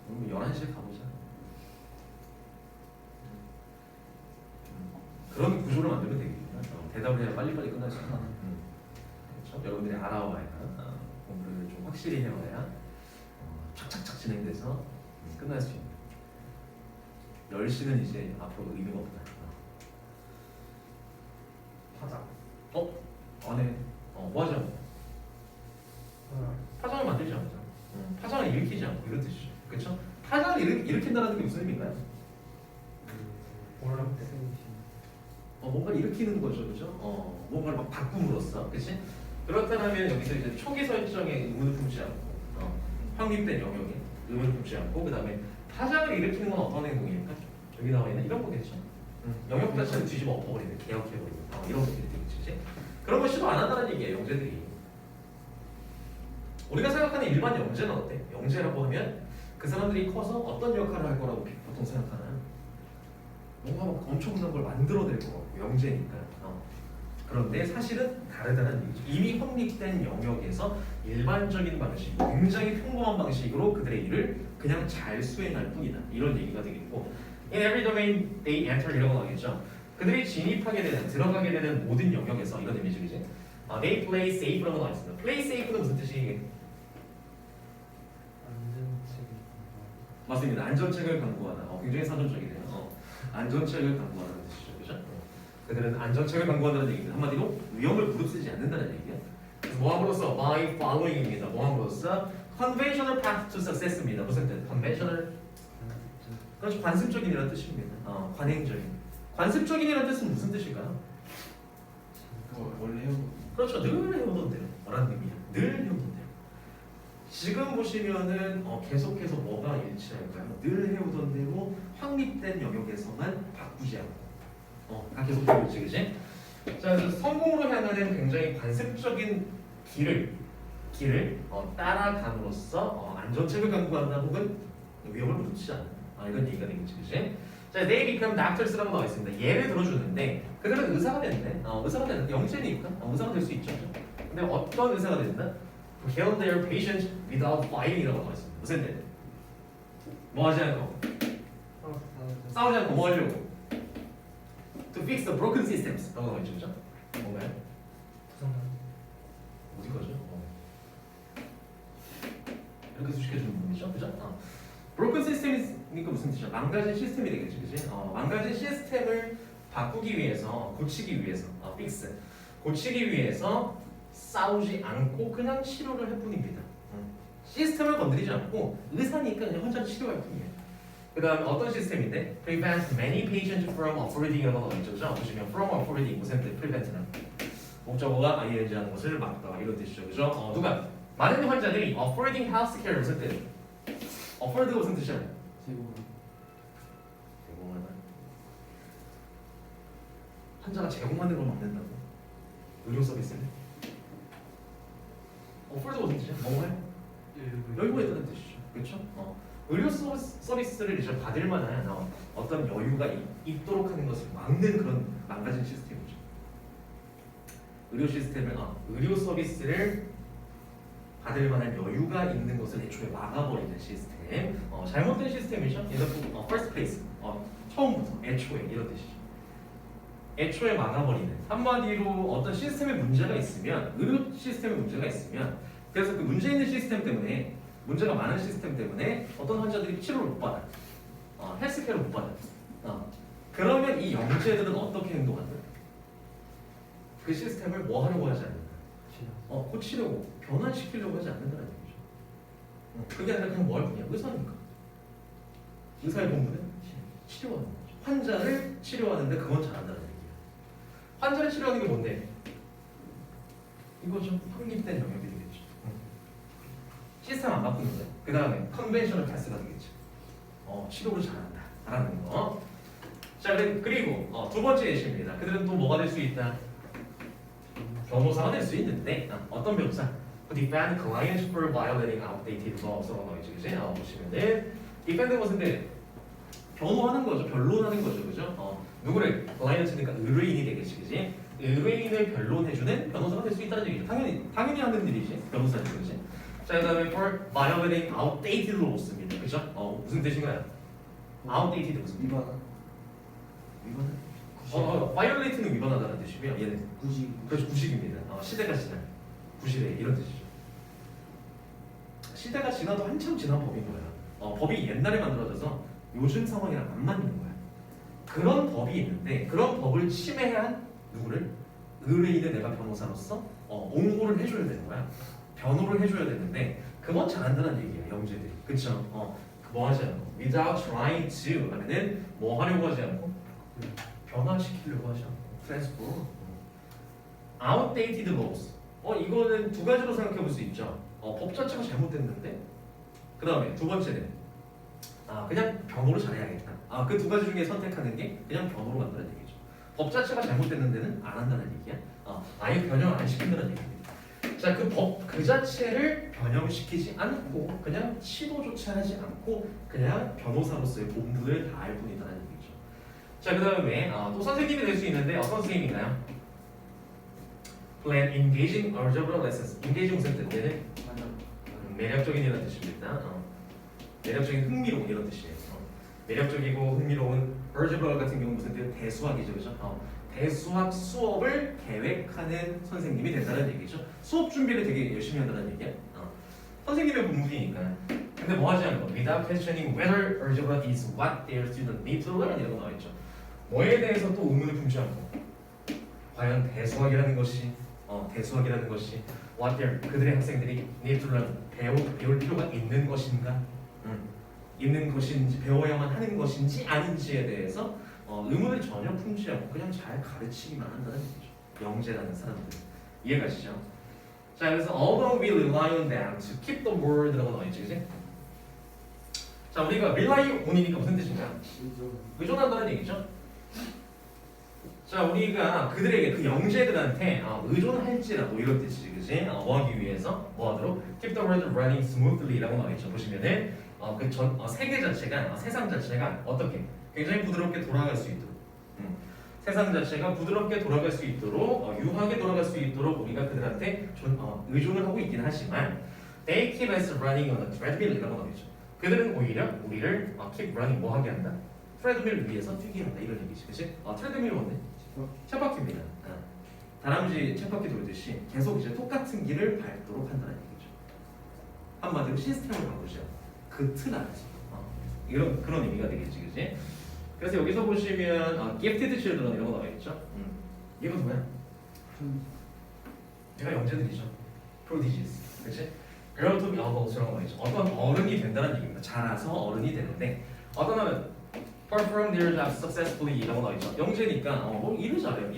우리 11시에 가보자. 그런 구조를 만들면 되겠구나. 대답을 해야 빨리빨리 끝날 수 있나. 그렇죠? 여러분들이 알아와야 공부를 좀 확실히 해와야 착착착 진행돼서 끝날 수 있는. 10시는 이제 앞으로 의미가 없다. 파장 안에 뭐 하지 않고 파장을 만들지 않죠. 파장을 일으키지 않고 이런 뜻이죠. 그렇죠? 파장을 일으킨다는 게 무슨 의미인가요? 오르락 때 뭔가를 일으키는 거죠, 그죠? 뭔가를 막 바꿈으로써, 그렇지? 그렇다면 여기서 이제 초기 설정에 의문을 품지 않고, 확립된 영역에 의문을 품지 않고, 그 다음에 파장을 일으키는 건 어떤 행동일까? 여기 나와 있는 이런 거겠죠. 영역 자체를 뒤집어 엎어버리는, 개혁해버리는 이런 것들이 되겠지. 그치? 그런 거 시도 안 한다는 얘기예요, 영재들이. 우리가 생각하는 일반 영재는 어때? 영재라고 하면 그 사람들이 커서 어떤 역할을 할 거라고 보통 생각하나요? 뭔가 막 엄청난 걸 만들어낼 거 같고 영재니까. 그런데 사실은 다르다는 얘기죠. 이미 확립된 영역에서 일반적인 방식, 굉장히 평범한 방식으로 그들의 일을 그냥 잘 수행할 뿐이다. 이런 얘기가 되겠고, in every domain they enter 이라고 나오겠죠. 그들이 진입하게 되는, 들어가게 되는 모든 영역에서 이런 의미죠, 이제. They play safe라고 나와 있습니다. play safe는 무슨 뜻이에요? 안전책이 맞습니다. 안전책을 강구하다. 굉장히 사전적이네요. 안전책을 강구하다는 뜻이죠, 그죠? 그들은 안전책을 강구한다는 얘기입니다. 한마디로 위험을 무릅쓰지 않는다는 얘기예요. 그래서 뭐함으로써 by following입니다. 뭐함으로써 conventional path to success입니다. 무슨 뜻? conventional 그렇죠. 관습적인이라는 뜻입니다. 관행적인. 관습적인이라는 뜻은 무슨 뜻일까요? 원래 해오고 그렇죠. 늘 해오던 대로. 라는 의미야. 늘 해오던 대로. 지금 보시면은 계속해서 뭐가 일치할까요? 늘 해오던 대로 확립된 영역에서만 바꾸지 않고 다 계속 되고 있지, 그지? 자, 그래서 성공으로 향하는 굉장히 관습적인 길을 따라감으로써 안전책을 강구한다 혹은 위험을 무릅쓰지 않는다. 이런 얘기가 되겠지, 그지? 자, they become doctors라고 나와 있습니다. 예를 들어주는데 그들은 의사가 되는데 의사가 되는데 영재니까 의사가 될 수 있죠. 근데 어떤 의사가 된다? To heal their patients without fighting이라고 나와 있습니다. 무슨 뜻? 뭐 하지 않고 싸우지 않고 뭐 하려고? To fix the broken systems 라고 나와 있죠, 그죠? 뭔가요? 어디 거죠? 이렇게 수식해주는 분이죠, 그죠? broken system이니까 무슨 뜻이야? 망가진 시스템이 되겠지, 그지? 망가진 시스템을 바꾸기 위해서, 고치기 위해서, fix, 고치기 위해서 싸우지 않고 그냥 치료를 할 뿐입니다. 시스템을 건드리지 않고 의사니까 그냥 환자를 치료할 뿐이에요. 그 다음 어떤 시스템인데? prevent many patients from offending이라고 나와 있죠, 그죠? 보시면 from offending 무슨 뜻? prevent는 목적어가 ing 하는 것을 막다 이런 뜻이죠, 그죠? 누가? 많은 환자들이 affording healthcare 무슨 뜻? afford가 무슨 뜻이야? 제공하는 환자가 제공하는 걸 막는다고? 의료 서비스를? afford가 무슨 뜻이야? 뭐해? 여유가 있다는 뜻이죠, 그렇죠? 의료 서비스를 이제 받을 만한 어떤 여유가 있도록 하는 것을 막는 그런 망가진 시스템이죠. 의료 서비스를 받을 만한 여유가 있는 것을 애초에 막아버리는 시스템. 잘못된 시스템이죠. In the first place. 처음부터 애초에 이런 뜻이죠. 애초에 막아버리는. 한마디로 어떤 시스템에 문제가 있으면 의료 시스템에 문제가 있으면 그래서 그 문제 있는 시스템 때문에 문제가 많은 시스템 때문에 어떤 환자들이 치료를 못 받아. 헬스케어를 못 받아. 그러면 이 영재들은 어떻게 행동한다? 그 시스템을 뭐 하려고 하지 않는다? 고치려고, 변환시키려고 하지 않는다는 얘기죠. 그게 아니라 그냥 뭐 할 뿐이야? 의사니까. 의사의 본분은 치료하는 거죠. 환자를 치료하는데 그건 잘한다는 얘기예요. 환자를 치료하는 게 뭔데? 이거죠. 확립된 영역이 되겠죠. 시스템 안 바꾸는 거예요. 그 다음에 컨벤셔널 패스가 되겠죠. 치료를 잘한다 라는 거. 자, 그리고 두 번째 예시입니다. 그들은 또 뭐가 될 수 있다? 변호사가 될 수 있는데 어떤 변호사? defend clients for violating outdated laws라고 나와 있죠, 그지? 보시면은 defend 무슨데 변호하는 거죠, 변론하는 거죠, 그죠? 누구를? client니까 의뢰인이 되겠지, 그지? 의뢰인을 변론해주는 변호사가 될 수 있다는 얘기죠. 당연히 하는 일이지, 변호사죠, 그지? 자, 그다음에 for violating outdated laws입니다, 그죠? 무슨 뜻인가요? outdated 무슨 뜻? 위반은? violate는 위반하다는 뜻이고요. 얘는 그렇죠, 구식입니다. 시대가 지난 구시대 이런 뜻이죠. 시대가 지나도 한참 지난 법인 거야. 법이 옛날에 만들어져서 요즘 상황이랑 안 맞는 거야. 그런 법이 있는데 그런 법을 침해한 누구를? 의뢰인의 내가 변호사로서 옹호를 해줘야 되는 거야. 변호를 해줘야 되는데 그건 잘한다는 얘기야, 영재들이. 그쵸? 뭐 하지 않고 without trying to 하면은 뭐 하려고 하지 않고 변화시키려고 하지 않고 transform. outdated laws. 이거는 두 가지로 생각해 볼 수 있죠. 법 자체가 잘못됐는데 그 다음에 두 번째는 그냥 변호를 잘해야겠다. 그 두 가지 중에 선택하는 게 그냥 변호로 간다는 얘기죠. 법 자체가 잘못됐는 데는 안 한다는 얘기야. 아예 변형 안 시킨다는 얘기입니다. 자, 그 법 그 자체를 변형시키지 않고 그냥 시도조차 하지 않고 그냥 변호사로서의 본분을 다할 뿐이다라는 얘기죠. 자, 그 다음에 또 선생님이 될 수 있는데 어떤 선생님인가요? Plan engaging algebra lessons. engaging 무슨 뜻인데? 맞아. 매력적인 이런 뜻입니다. 매력적인 흥미로운 이런 뜻이에요. 매력적이고 흥미로운 algebra 같은 경우 무슨 뜻? 대수학이죠, 그죠? 대수학 수업을 계획하는 선생님이 된다는 얘기죠. 수업 준비를 되게 열심히 한다는 얘기야. 선생님의 본분이니까. 근데 뭐 하지 않고 without questioning whether algebra is what their student need to learn 이라고 나와 있죠. 뭐에 대해서 또 의문을 품지 않고 과연 대수학이라는 것이 what their 그들의 학생들이 need to learn 배울 필요가 있는 것인가? 있는 것인지 배워야만 하는 것인지 아닌지에 대해서 의문을 전혀 품지 않고 그냥 잘 가르치기만 한다는 얘기죠. 영재라는 사람들 이해가시죠? 자, 그래서 although we rely on them to keep the word라고 나와 있지, 그지? 자, 우리가 rely on이니까 무슨 뜻인가? 의존한다는 얘기죠. 자, 우리가 그들에게 그 영재들한테 의존할지라도 이런 뜻이지, 그지? 뭐 하기 위해서 뭐 하도록 keep the word running smoothly라고 나와 있죠. 보시면은 세계 자체가 세상 자체가 어떻게 굉장히 부드럽게 돌아갈 수 있도록 세상 자체가 부드럽게 돌아갈 수 있도록 유하게 돌아갈 수 있도록 우리가 그들한테 의존을 하고 있긴 하지만 they keep us running on a treadmill이라고 나오죠. 그들은 오히려 우리를 keep running 뭐 하게 한다? 트레드밀 위에서 뛰게 한다 이런 얘기지, 그렇지? 트레드밀 뭔데? 쳇바퀴입니다. 다람쥐 쳇바퀴 돌듯이 계속 이제 똑같은 길을 밟도록 한다는 얘기죠. 한마디로 시스템을 바꾸죠. 그 틀 안에서 이런 그런 의미가 되겠지, 그렇지? 그래서 여기서 보시면 gifted children 이런 거 나와 있죠. 이건 뭐야? 얘가 영재들이죠. prodigies, 그렇지? grow to be adults 이런 거 나와 있죠. 어떤 어른이 된다는 얘기입니다. 자라서 어른이 되는데 어떤 하면 perform their job successfully 이런 거 나와 있죠. 영재니까 뭐 일을 잘해요,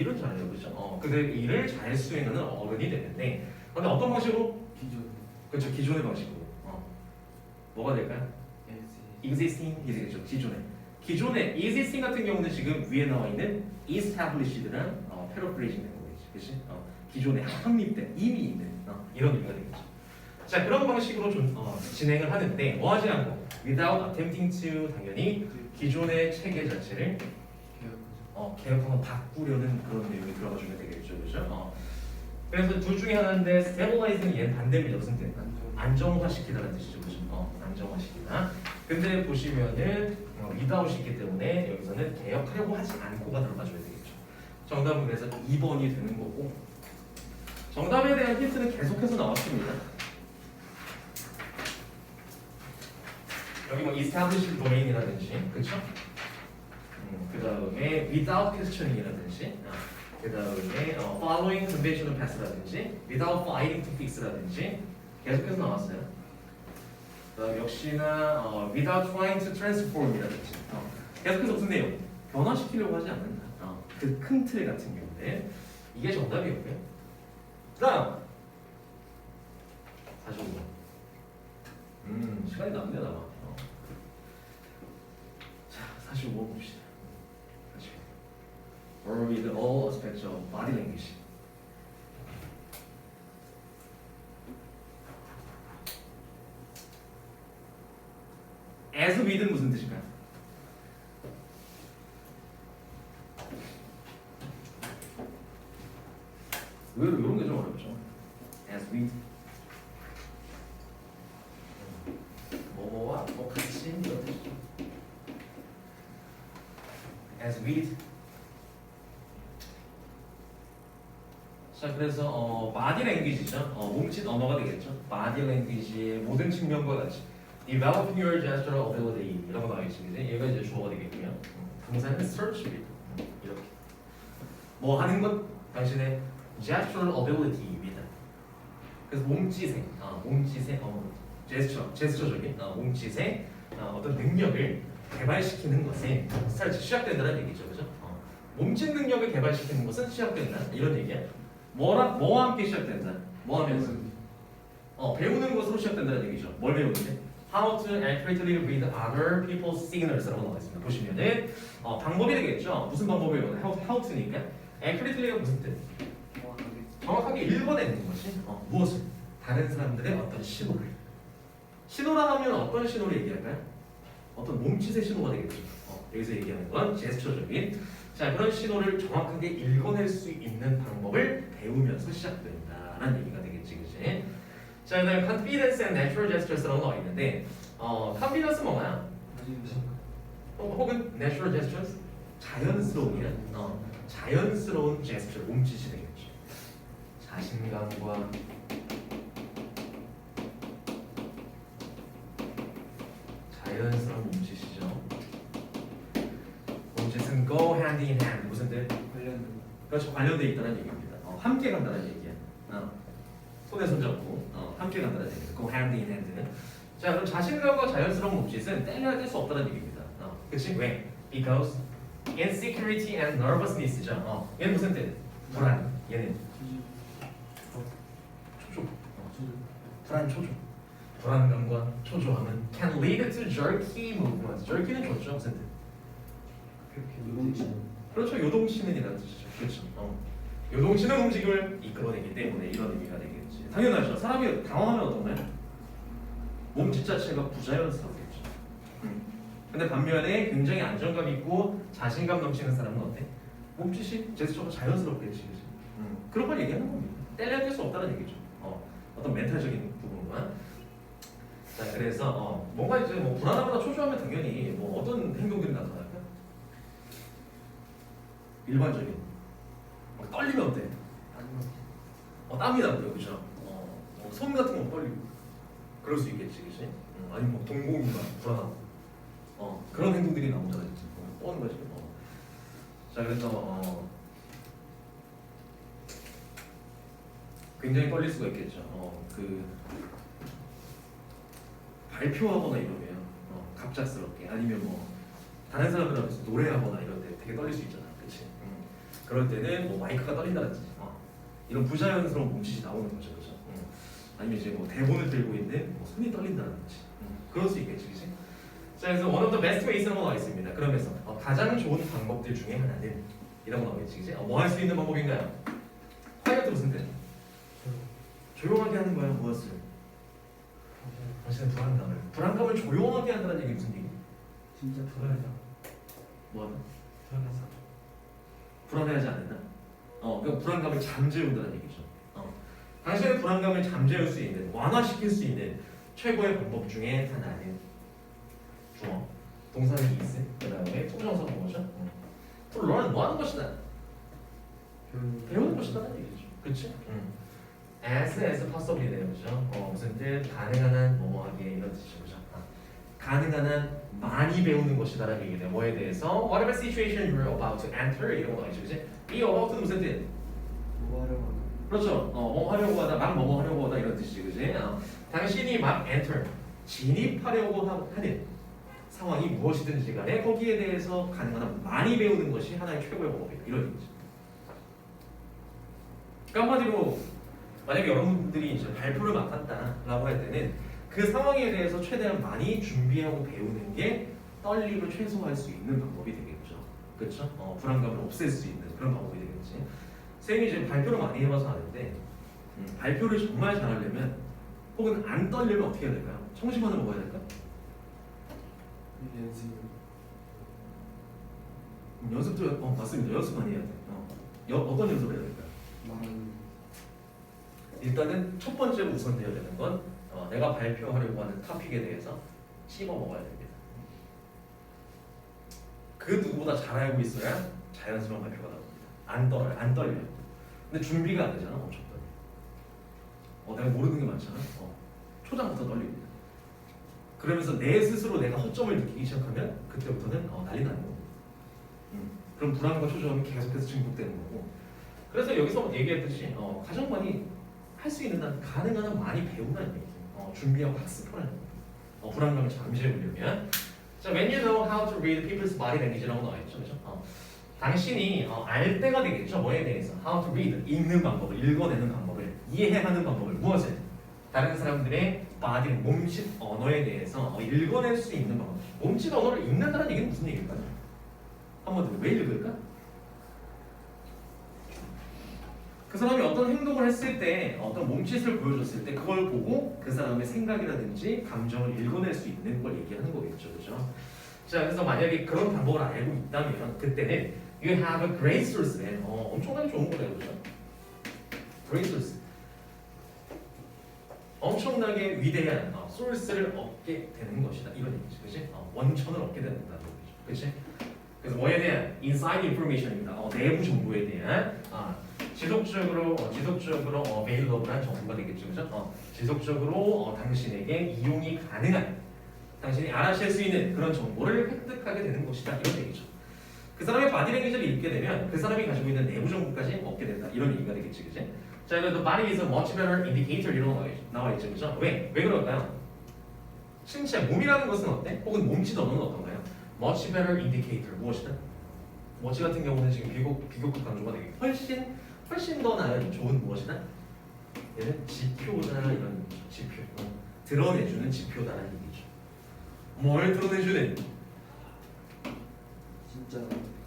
그렇죠? 그들 일을 잘 수행하는 어른이 되는데, 근데 어떤 방식으로? 그렇죠, 기존의 방식으로. 뭐가 될까요? existing이 되겠죠. 기존의 existing 같은 경우는 지금 위에 나와 있는 established랑 paraphrasing 된 거겠지, 그렇지? 기존에 확립된 이미 있는 이런 의미가 되겠죠. 자, 그런 방식으로 좀 진행을 하는데 뭐 하지 않고 without attempting to 당연히 기존의 체계 자체를 개혁하고 바꾸려는 그런 내용이 들어가 주면 되겠죠, 그렇죠? 그래서 둘 중에 하나인데 stabilizing 얘는 반대입니다. 무슨 뜻? 안정화시키다는 뜻이죠, 그렇죠? 안정화시키다. 근데 보시면은 without이 있기 때문에 여기서는 개혁하려고 하지 않고가 들어가줘야 되겠죠. 정답은 그래서 2번이 되는 거고, 정답에 대한 힌트는 계속해서 나왔습니다. 여기 뭐 established domain이라든지, 그렇죠? 그 다음에 without questioning이라든지, 그 다음에 following conventional path라든지, without fighting to fix라든지 계속해서 나왔어요. 역시나 without trying to transform이라든지 계속해서 무슨 내용? 변화시키려고 하지 않는다. 그 큰 틀 같은 경우에 이게 정답이었고요. 그다음 45번. 시간이 남네 남아. 자, 45번 봅시다. 45. Or with all aspects of body language. as with는 무슨 뜻일까요? 의외로 이런 게 좀 어렵죠. as with 뭐뭐와 똑같이 이런 뜻이죠. as with. 자, 그래서 body language죠. 몸짓 언어가 되겠죠. body language의 모든 측면과 같이 developing your gestural ability 이라고 나와 있지, 그지? 얘가 이제 주어가 되겠고요. 동사는 search입니다. 이렇게 뭐 하는 것 당신의 gestural ability입니다. 그래서 몸짓의 제스처적인 몸짓의 어떤 능력을 개발시키는 것에 시작된다는 얘기죠, 그죠? 몸짓 능력을 개발시키는 것은 시작된다 이런 얘기야. 뭐와 함께 시작된다? 뭐 하면서? 배우는 것으로 시작된다는 얘기죠. 뭘 배우는데? how to accurately read other people's signals라고 나와 있습니다. 보시면은 방법이 되겠죠. 무슨 방법이에요? how to니까 accurately가 무슨 뜻? 정확하게 읽어내는 것이 무엇을? 다른 사람들의 어떤 신호를. 신호라 하면 어떤 신호를 얘기할까요? 어떤 몸짓의 신호가 되겠죠. 여기서 얘기하는 건 제스처적인 그런 신호를 정확하게 읽어낼 수 있는 방법을 배우면서 시작된다라는 얘기가 되겠지, 그치? 자, 그다음에 confidence and natural gestures라고 나와 있는데, confidence 뭐야? 혹은 natural gestures? 자연스러운 자연스러운 제스처, 몸짓이 되겠죠. 자신감과 자연스러운 몸짓이죠. 몸짓은 go hand in hand. 무슨 뜻? 관련된 그렇죠. 관련돼 있다는 얘기입니다. 함께 간다는 얘기야. 손에 손 잡고 함께 간다는 얘기야. go hand in hand. 자, 그럼 자신감과 자연스러운 몸짓은 떼려야 뗄 수 없다는 얘기입니다. 그렇지? 왜? Because insecurity and nervousness죠. 얘는 무슨 뜻? 불안. 얘는 초조. 불안, 초조. 불안감과 초조함은 can lead to jerky movements. jerky는 좋죠. 무슨 뜻? 그렇죠. 요동치는이라는 뜻이죠. 그렇죠. 요동치는 움직임을 이끌어내기 때문에 이런 의미가 되겠지. 당연하죠. 사람이 당황하면 어떤가요? 몸짓 자체가 부자연스럽겠죠. 근데 반면에 굉장히 안정감 있고 자신감 넘치는 사람은 어때? 몸짓이 제스처가 자연스럽겠지. 그치? 그런 걸 얘기하는 겁니다. 떼려낼 수 없다는 얘기죠. 어떤 멘탈적인 부분과. 자, 그래서 뭔가 이제 뭐 불안하거나 초조하면 당연히 뭐 어떤 행동들이 나타날까? 일반적인 막 떨리면 어때? 땀이 나고요, 그죠? 손 같은 거 떨리고 그럴 수 있겠지, 그치? 아니면 뭐 동공이 막 불안하고 그런 행동들이 나오잖아요. 뻔한 거지. 자, 그래서 굉장히 떨릴 수가 있겠죠. 그 발표하거나 이러면 갑작스럽게 아니면 뭐 다른 사람들 앞에서 노래하거나 이럴 때 되게 떨릴 수 있잖아, 그렇지? 그럴 때는 뭐 마이크가 떨린다든지 이런 부자연스러운 몸짓이 나오는 거죠, 그렇죠? 아니면 이제 뭐 대본을 들고 있는 뭐 손이 떨린다든지 그럴 수 있겠지, 그렇지? 자, 그래서 one of the best ways라고 나와 있습니다. 그러면서 가장 좋은 방법들 중에 하나는 이라고 나오겠지, 그렇지? 뭐 할 수 있는 방법인가요? quiet 무슨 뜻? 조용하게 하는 거야, 무엇을? 당신의 불안감을 조용하게 한다는 얘기 무슨 얘기? 진짜 불안하다. 뭐하다? 불안해서. 불안해하지 않는다. 그러니까 불안감을 잠재운다는 얘기죠. 당신의 불안감을 잠재울 수 있는, 완화시킬 수 있는 최고의 방법 중에 하나는 주어, 동사는 is, 그 다음에 투부정사가 뭐죠? to learn, 뭐 하는 것이다? 배우는 것이다는 얘기죠. 그렇지? as possibly네요, 그죠? 무슨 뜻? 가능한 한 뭐하게 이런 뜻이죠, 그죠? 가능한 한 많이 배우는 것이다라는 얘기네요. 뭐에 대해서? Whatever situation you're about to enter 이런 거 나오죠, 그지? 이 about는 무슨 뜻? 뭐 하려고 하나? 그렇죠. 뭐 하려고 하다, 막 뭐뭐 하려고 하다 이런 뜻이지, 그지? 당신이 막 enter, 진입하려고 하는 상황이 무엇이든지 간에 거기에 대해서 가능한 한 많이 배우는 것이 하나의 최고의 방법이다. 이런 얘기죠. 그러니까 한마디로 만약에 여러분들이 이제 발표를 맡았다라고 할 때는 그 상황에 대해서 최대한 많이 준비하고 배우는 게 떨림을 최소화할 수 있는 방법이 되겠죠. 그렇죠? 불안감을 없앨 수 있는 그런 방법이 되겠지. 쌤이 이제 발표를 많이 해봐서 아는데 발표를 정말 잘하려면 혹은 안 떨리면 어떻게 해야 될까요? 청심환을 먹어야 될까? 연습도 맞습니다. 연습 많이 해야 돼. 어떤 연습을 해야 될까요? 말하는 일단은 첫 번째로 우선돼야 되는 건 내가 발표하려고 하는 토픽에 대해서 씹어 먹어야 됩니다. 그 누구보다 잘 알고 있어야 자연스러운 발표가 나옵니다. 안 떨려요. 근데 준비가 안 되잖아, 엄청 떨려. 내가 모르는 게 많잖아. 초장부터 떨립니다. 그러면서 내 스스로 내가 허점을 느끼기 시작하면 그때부터는 난리 나는 거고. 그럼 불안과 초조함이 계속해서 증폭되는 거고. 그래서 여기서 얘기했듯이 가장 많이 할 수 있는 한 가능한 한 많이 배우라는 얘기. 준비하고 학습하라는 얘기. 불안감을 잠재우려면. 자, when you know how to read people's body language라고 나와 있죠, 그렇죠? 당신이 알 때가 되겠죠. 뭐에 대해서? How to read, 읽는 방법을, 읽어내는 방법을, 이해하는 방법을. 무엇을? 다른 사람들의 body는 몸짓 언어에 대해서 읽어낼 수 있는 방법. 몸짓 언어를 읽는다는 얘기는 무슨 얘기일까요? 한번 더 왜 읽을까? 그 사람이 어떤 행동을 했을 때 어떤 몸짓을 보여줬을 때 그걸 보고 그 사람의 생각이라든지 감정을 읽어낼 수 있는 걸 얘기하는 거겠죠, 그렇죠? 자, 그래서 만약에 그런 방법을 알고 있다면 그때는 you have a great source. 엄청나게 좋은 거예요, 그렇죠? great source. 엄청나게 위대한 소스를 얻게 되는 것이다. 이런 얘기죠, 그렇지? 원천을 얻게 된다는 거죠, 그렇지? 그래서 뭐에 대한 inside information입니다. 내부 정보에 대한 지속적으로 available한 정보가 되겠죠, 그렇죠? 지속적으로 당신에게 이용이 가능한, 당신이 알아챌 수 있는 그런 정보를 획득하게 되는 것이다. 이런 얘기죠. 그 사람의 바디랭귀지를 읽게 되면 그 사람이 가지고 있는 내부 정보까지 얻게 된다. 이런 얘기가 되겠지, 그렇지? 자, 그래서 body is a much better indicator 이런 거 나와 있죠, 그렇죠? 왜 그럴까요? 신체, 몸이라는 것은 어때? 혹은 몸짓 언어는 어떤가요? much better indicator 무엇이다? much 같은 경우는 지금 비교급 강조가 되게 훨씬 더 나은 좋은 무엇이다? 얘는 지표다 이런 지표. 드러내주는 지표다라는 얘기죠. 뭘 드러내주는? 진짜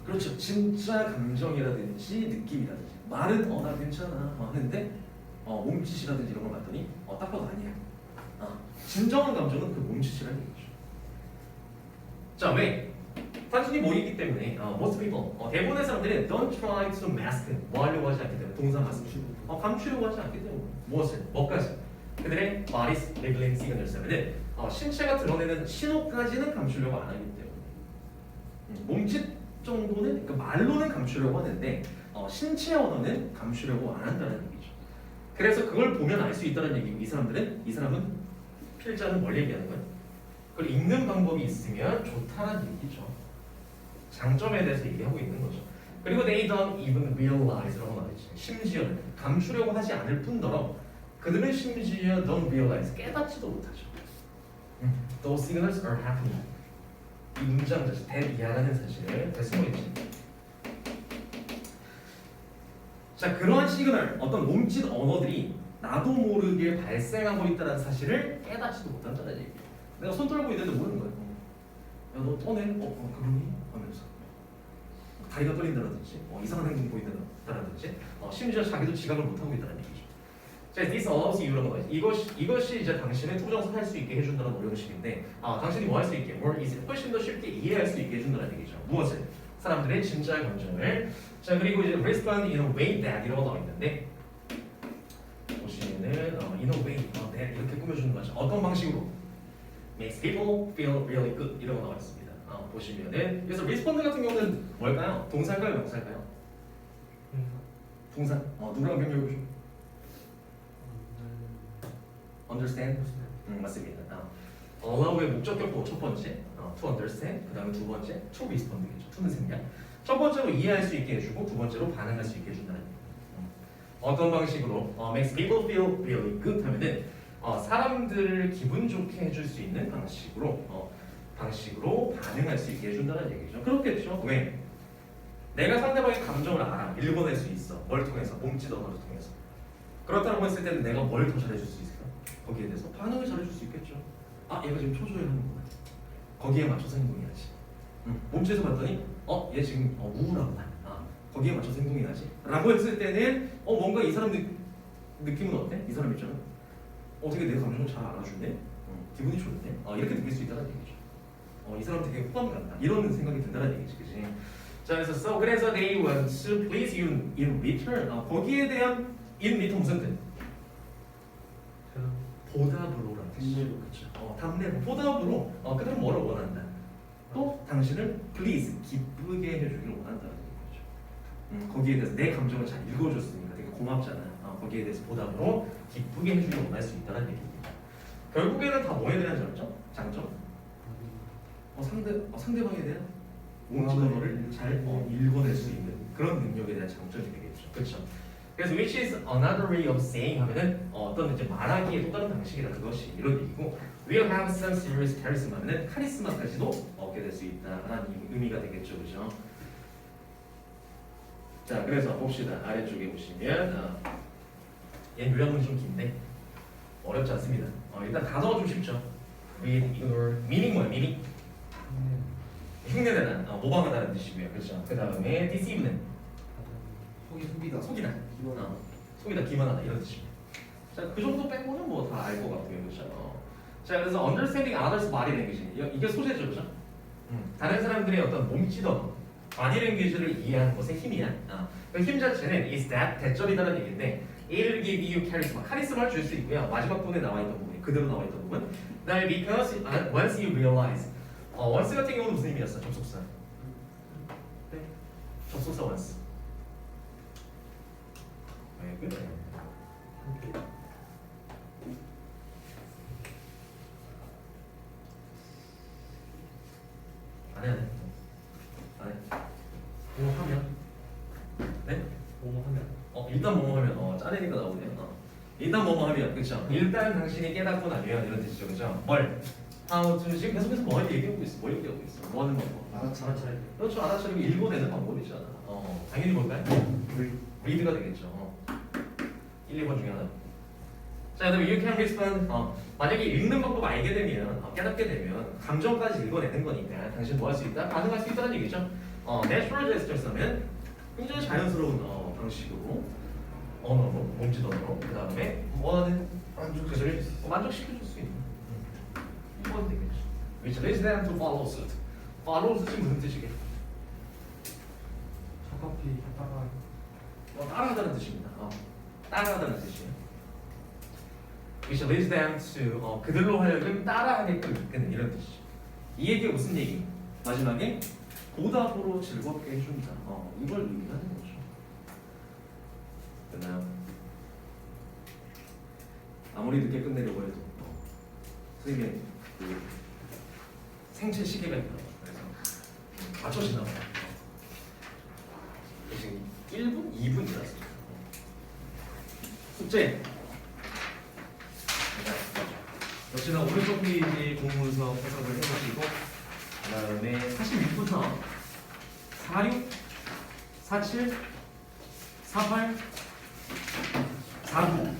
그렇죠. 진짜 감정이라든지 느낌이라든지 말은 나 괜찮아 하는데 몸짓이라든지 이런 걸 봤더니 딱 봐도 아니야. 진정한 감정은 그 몸짓이라는 얘기죠. 자, 왜? 단순히 모이기 때문에 most people 대부분의 사람들이 don't try to mask 뭐 하려고 하지 않기 때문에 동사 마스크 감추려고 하지 않기 때문에 무엇을? 뭐까지? 그들의 body's revealing signals는 신체가 드러내는 신호까지는 감추려고 안 하기 때문에 몸짓 정도는 그러니까 말로는 감추려고 하는데 신체 언어는 감추려고 안 한다는 얘기죠. 그래서 그걸 보면 알 수 있다는 얘기고 이 사람은 필자는 뭘 얘기하는 거예요? 그걸 읽는 방법이 있으면 좋다는 얘기죠. 장점에 대해서 얘기하고 있는 거죠. 그리고 they don't even realize라고 말했지. 심지어는 감추려고 하지 않을 뿐더러 그들은 심지어 don't realize 깨닫지도 못하죠. Those signals are happening. 이 문장 자체 대비하라는 사실을 숨어있지. 자, 그러한 시그널, 어떤 몸짓 언어들이 나도 모르게 발생하고 있다는 사실을 깨닫지도 못한다는 얘기예요. 내가 손 떨고 있는데 모르는 거예요. 야, 너 떠네? 그러니? 하면서 다리가 떨린다든지 이상한 행동 보인다든지 심지어 자기도 지각을 못하고 있다는 얘기죠. 자, this allows you라고 말해요. 이것이 이제 당신의 투정을 할 수 있게 해준다는 어려움식인데 당신이 뭐 할 수 있게, more easy, 훨씬 더 쉽게 이해할 수 있게 해준다는 얘기죠. 무엇을? 사람들의 진짜 감정을. 자, 그리고 이제 respond in a way that이라고 나와 있는데 보시면은 in a way that 이렇게 꾸며주는 거죠. 어떤 방식으로? makes people feel really good 이라고 나와 있습니다. 보시면은 그래서 respond 같은 경우는 뭘까요? 동사일까요? 명사일까요? 동사. 누구랑 병렬해보죠? understand? 맞습니다. allow의 목적격보 첫 번째, to understand, 그 다음에 두 번째, to respond겠죠. to는 생략. 첫 번째로 이해할 수 있게 해주고 두 번째로 반응할 수 있게 해준다는 얘기예요. 어떤 방식으로 makes people feel really good 하면은 사람들을 기분 좋게 해줄 수 있는 방식으로 반응할 수 있게 해준다는 얘기죠. 그렇겠죠. 왜? 내가 상대방의 감정을 알아, 읽어낼 수 있어. 뭘 통해서? 몸짓 언어를 통해서. 그렇다고 했을 때는 내가 뭘 더 잘해줄 수 있을까? 거기에 대해서 반응을 잘해줄 수 있겠죠. 얘가 지금 초조해하는구나. 거기에 맞춰서 행동해야지. 몸짓에서 봤더니 얘 지금 우울하구나. 거기에 맞춰서 행동해야지. 라고 했을 때는 뭔가 이 사람 느낌은 어때? 이 사람 있잖아. 어떻게 내 감정을 잘 알아주네? 기분이 좋네? 이렇게 느낄 수 있다는 얘기죠. 이 사람 되게 호감 간다. 이런 생각이 든다는 얘기지, 그지? 자, 그래서 they want to please you in return. 거기에 대한 in return 무슨 뜻? 보답으로라는 뜻이죠. 그렇죠. 답례로, 보답으로 그들은 뭐를 원한다? 또 당신을 please, 기쁘게 해주기를 원한다는 얘기죠. 거기에 대해서 내 감정을 잘 읽어줬으니까 되게 고맙잖아. 거기에 대해서 보답으로 기쁘게 해주기를 원할 수 있다는 얘기입니다. 결국에는 다 뭐에 대한 장점? 상대방에 대한 몸짓 언어를 잘 읽어낼 수 있는 그런 능력에 대한 장점이 되겠죠. 그렇죠. 그래서 which is another way of saying 하면은 어떤 이제 말하기의 또 다른 방식이다. 그것이 이런 얘기고 will have some serious charisma 하면은 카리스마까지도 얻게 될 수 있다라는 의미가 되겠죠. 그렇죠. 자, 그래서 봅시다. 아래쪽에 보시면 얘 요약은 좀 긴데 어렵지 않습니다. 일단 단어가 좀 쉽죠. read, ignore, meaning 뭐야? meaning? 흉내내다, 모방하다는 뜻이고요. 그렇죠. 그 다음에 deceive는 속이다. 속이다, 기본아. 속이다, 기만하다 이런 뜻입니다. 자, 그 정도 빼고는 뭐 다 알 것 같고요, 그렇죠. 자, 그래서 understanding others body language 이게 소재죠, 그렇죠. 다른 사람들의 어떤 몸짓 언어, body language를 이해하는 것의 힘이야. 그 힘 자체는 is that 대절이다라는 얘기인데, it'll give you charisma, 카리스마를 줄 수 있고요. 마지막 부분에 나와 있던 부분, 그대로 나와 있던 부분. 그다음에 because once you realize, once 같은 경우는 무슨 의미였어? 접속사. 네, 접속사 once. 왜 그래? 안 해, 안 해. 안 해. 뭐 하면? 네? 뭐뭐 하면 일단 뭐뭐 하면 짜내니까 나오네요. 일단 뭐뭐 하면 그렇죠. 일단 당신이 깨닫고 나면 이런 뜻이죠, 그렇죠? 뭘? How to 지금 계속해서 뭘 얘기하고 있어? 뭘 얘기하고 있어? 뭐 하는 방법? 알아차리 그렇죠. 알아차리고 읽어내는 방법이잖아. 당연히 뭘까요? read가 되겠죠. 1, 2번 중에 하나. 자, 그다음에 you can respond. 만약에 읽는 방법 알게 되면, 깨닫게 되면 감정까지 읽어내는 거니까 당신 뭐 할 수 있다? 반응할 수 있다는 얘기죠. natural gestures는 굉장히 자연스러운 방식으로 언어로, 몸짓 언어로, 그 다음에 뭐하는 그들을 만족시켜줄 수 있는 이건 되겠죠. which leads them to follow suit. follow suit이 무슨 뜻이게? 적합히 했다가 따라하다는 뜻입니다. 따라하다는 뜻이에요. which leads them to 그들로 하여금 따라하게끔 이끄는 이런 뜻이죠. 이 얘기가 무슨 얘기? 마지막에 보답으로 즐겁게 해준다. 이걸 의미하는 거죠. 됐나요? 아무리 늦게 끝내려고 해도 선생님의 그 생체 시계가 있더라고요. 그래서 맞춰진다 봐요. 지금 1분, 2분 지났습니다. 숙제. 역시나 오른쪽 페이지 공문서 해석을 해보시고 그 다음에 46부터 46, 47, 48, 49,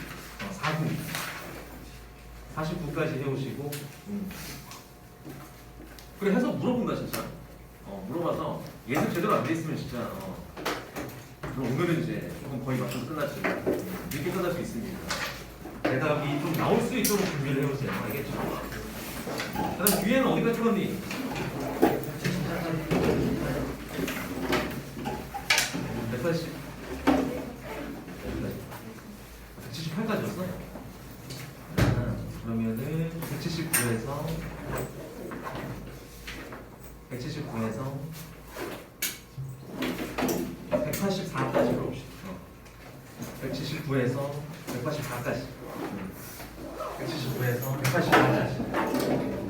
49, 49까지 해오시고 그래 해서 물어본다 진짜. 물어봐서 예습 제대로 안 돼 있으면 진짜 물론 오늘은 이제 조금 거의 맞춰서 끝났지만 늦게 끝날 수 있습니다. 대답이 좀 나올 수 있도록 준비를 해보세요. 알겠죠? 그 다음 뒤에는 어디까지 풀었니? 180 178까지였어? 그러면은 179에서 184까지 풀어봅시다. 179에서 184까지 179에서 184까지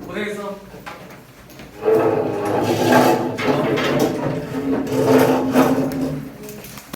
고생했어.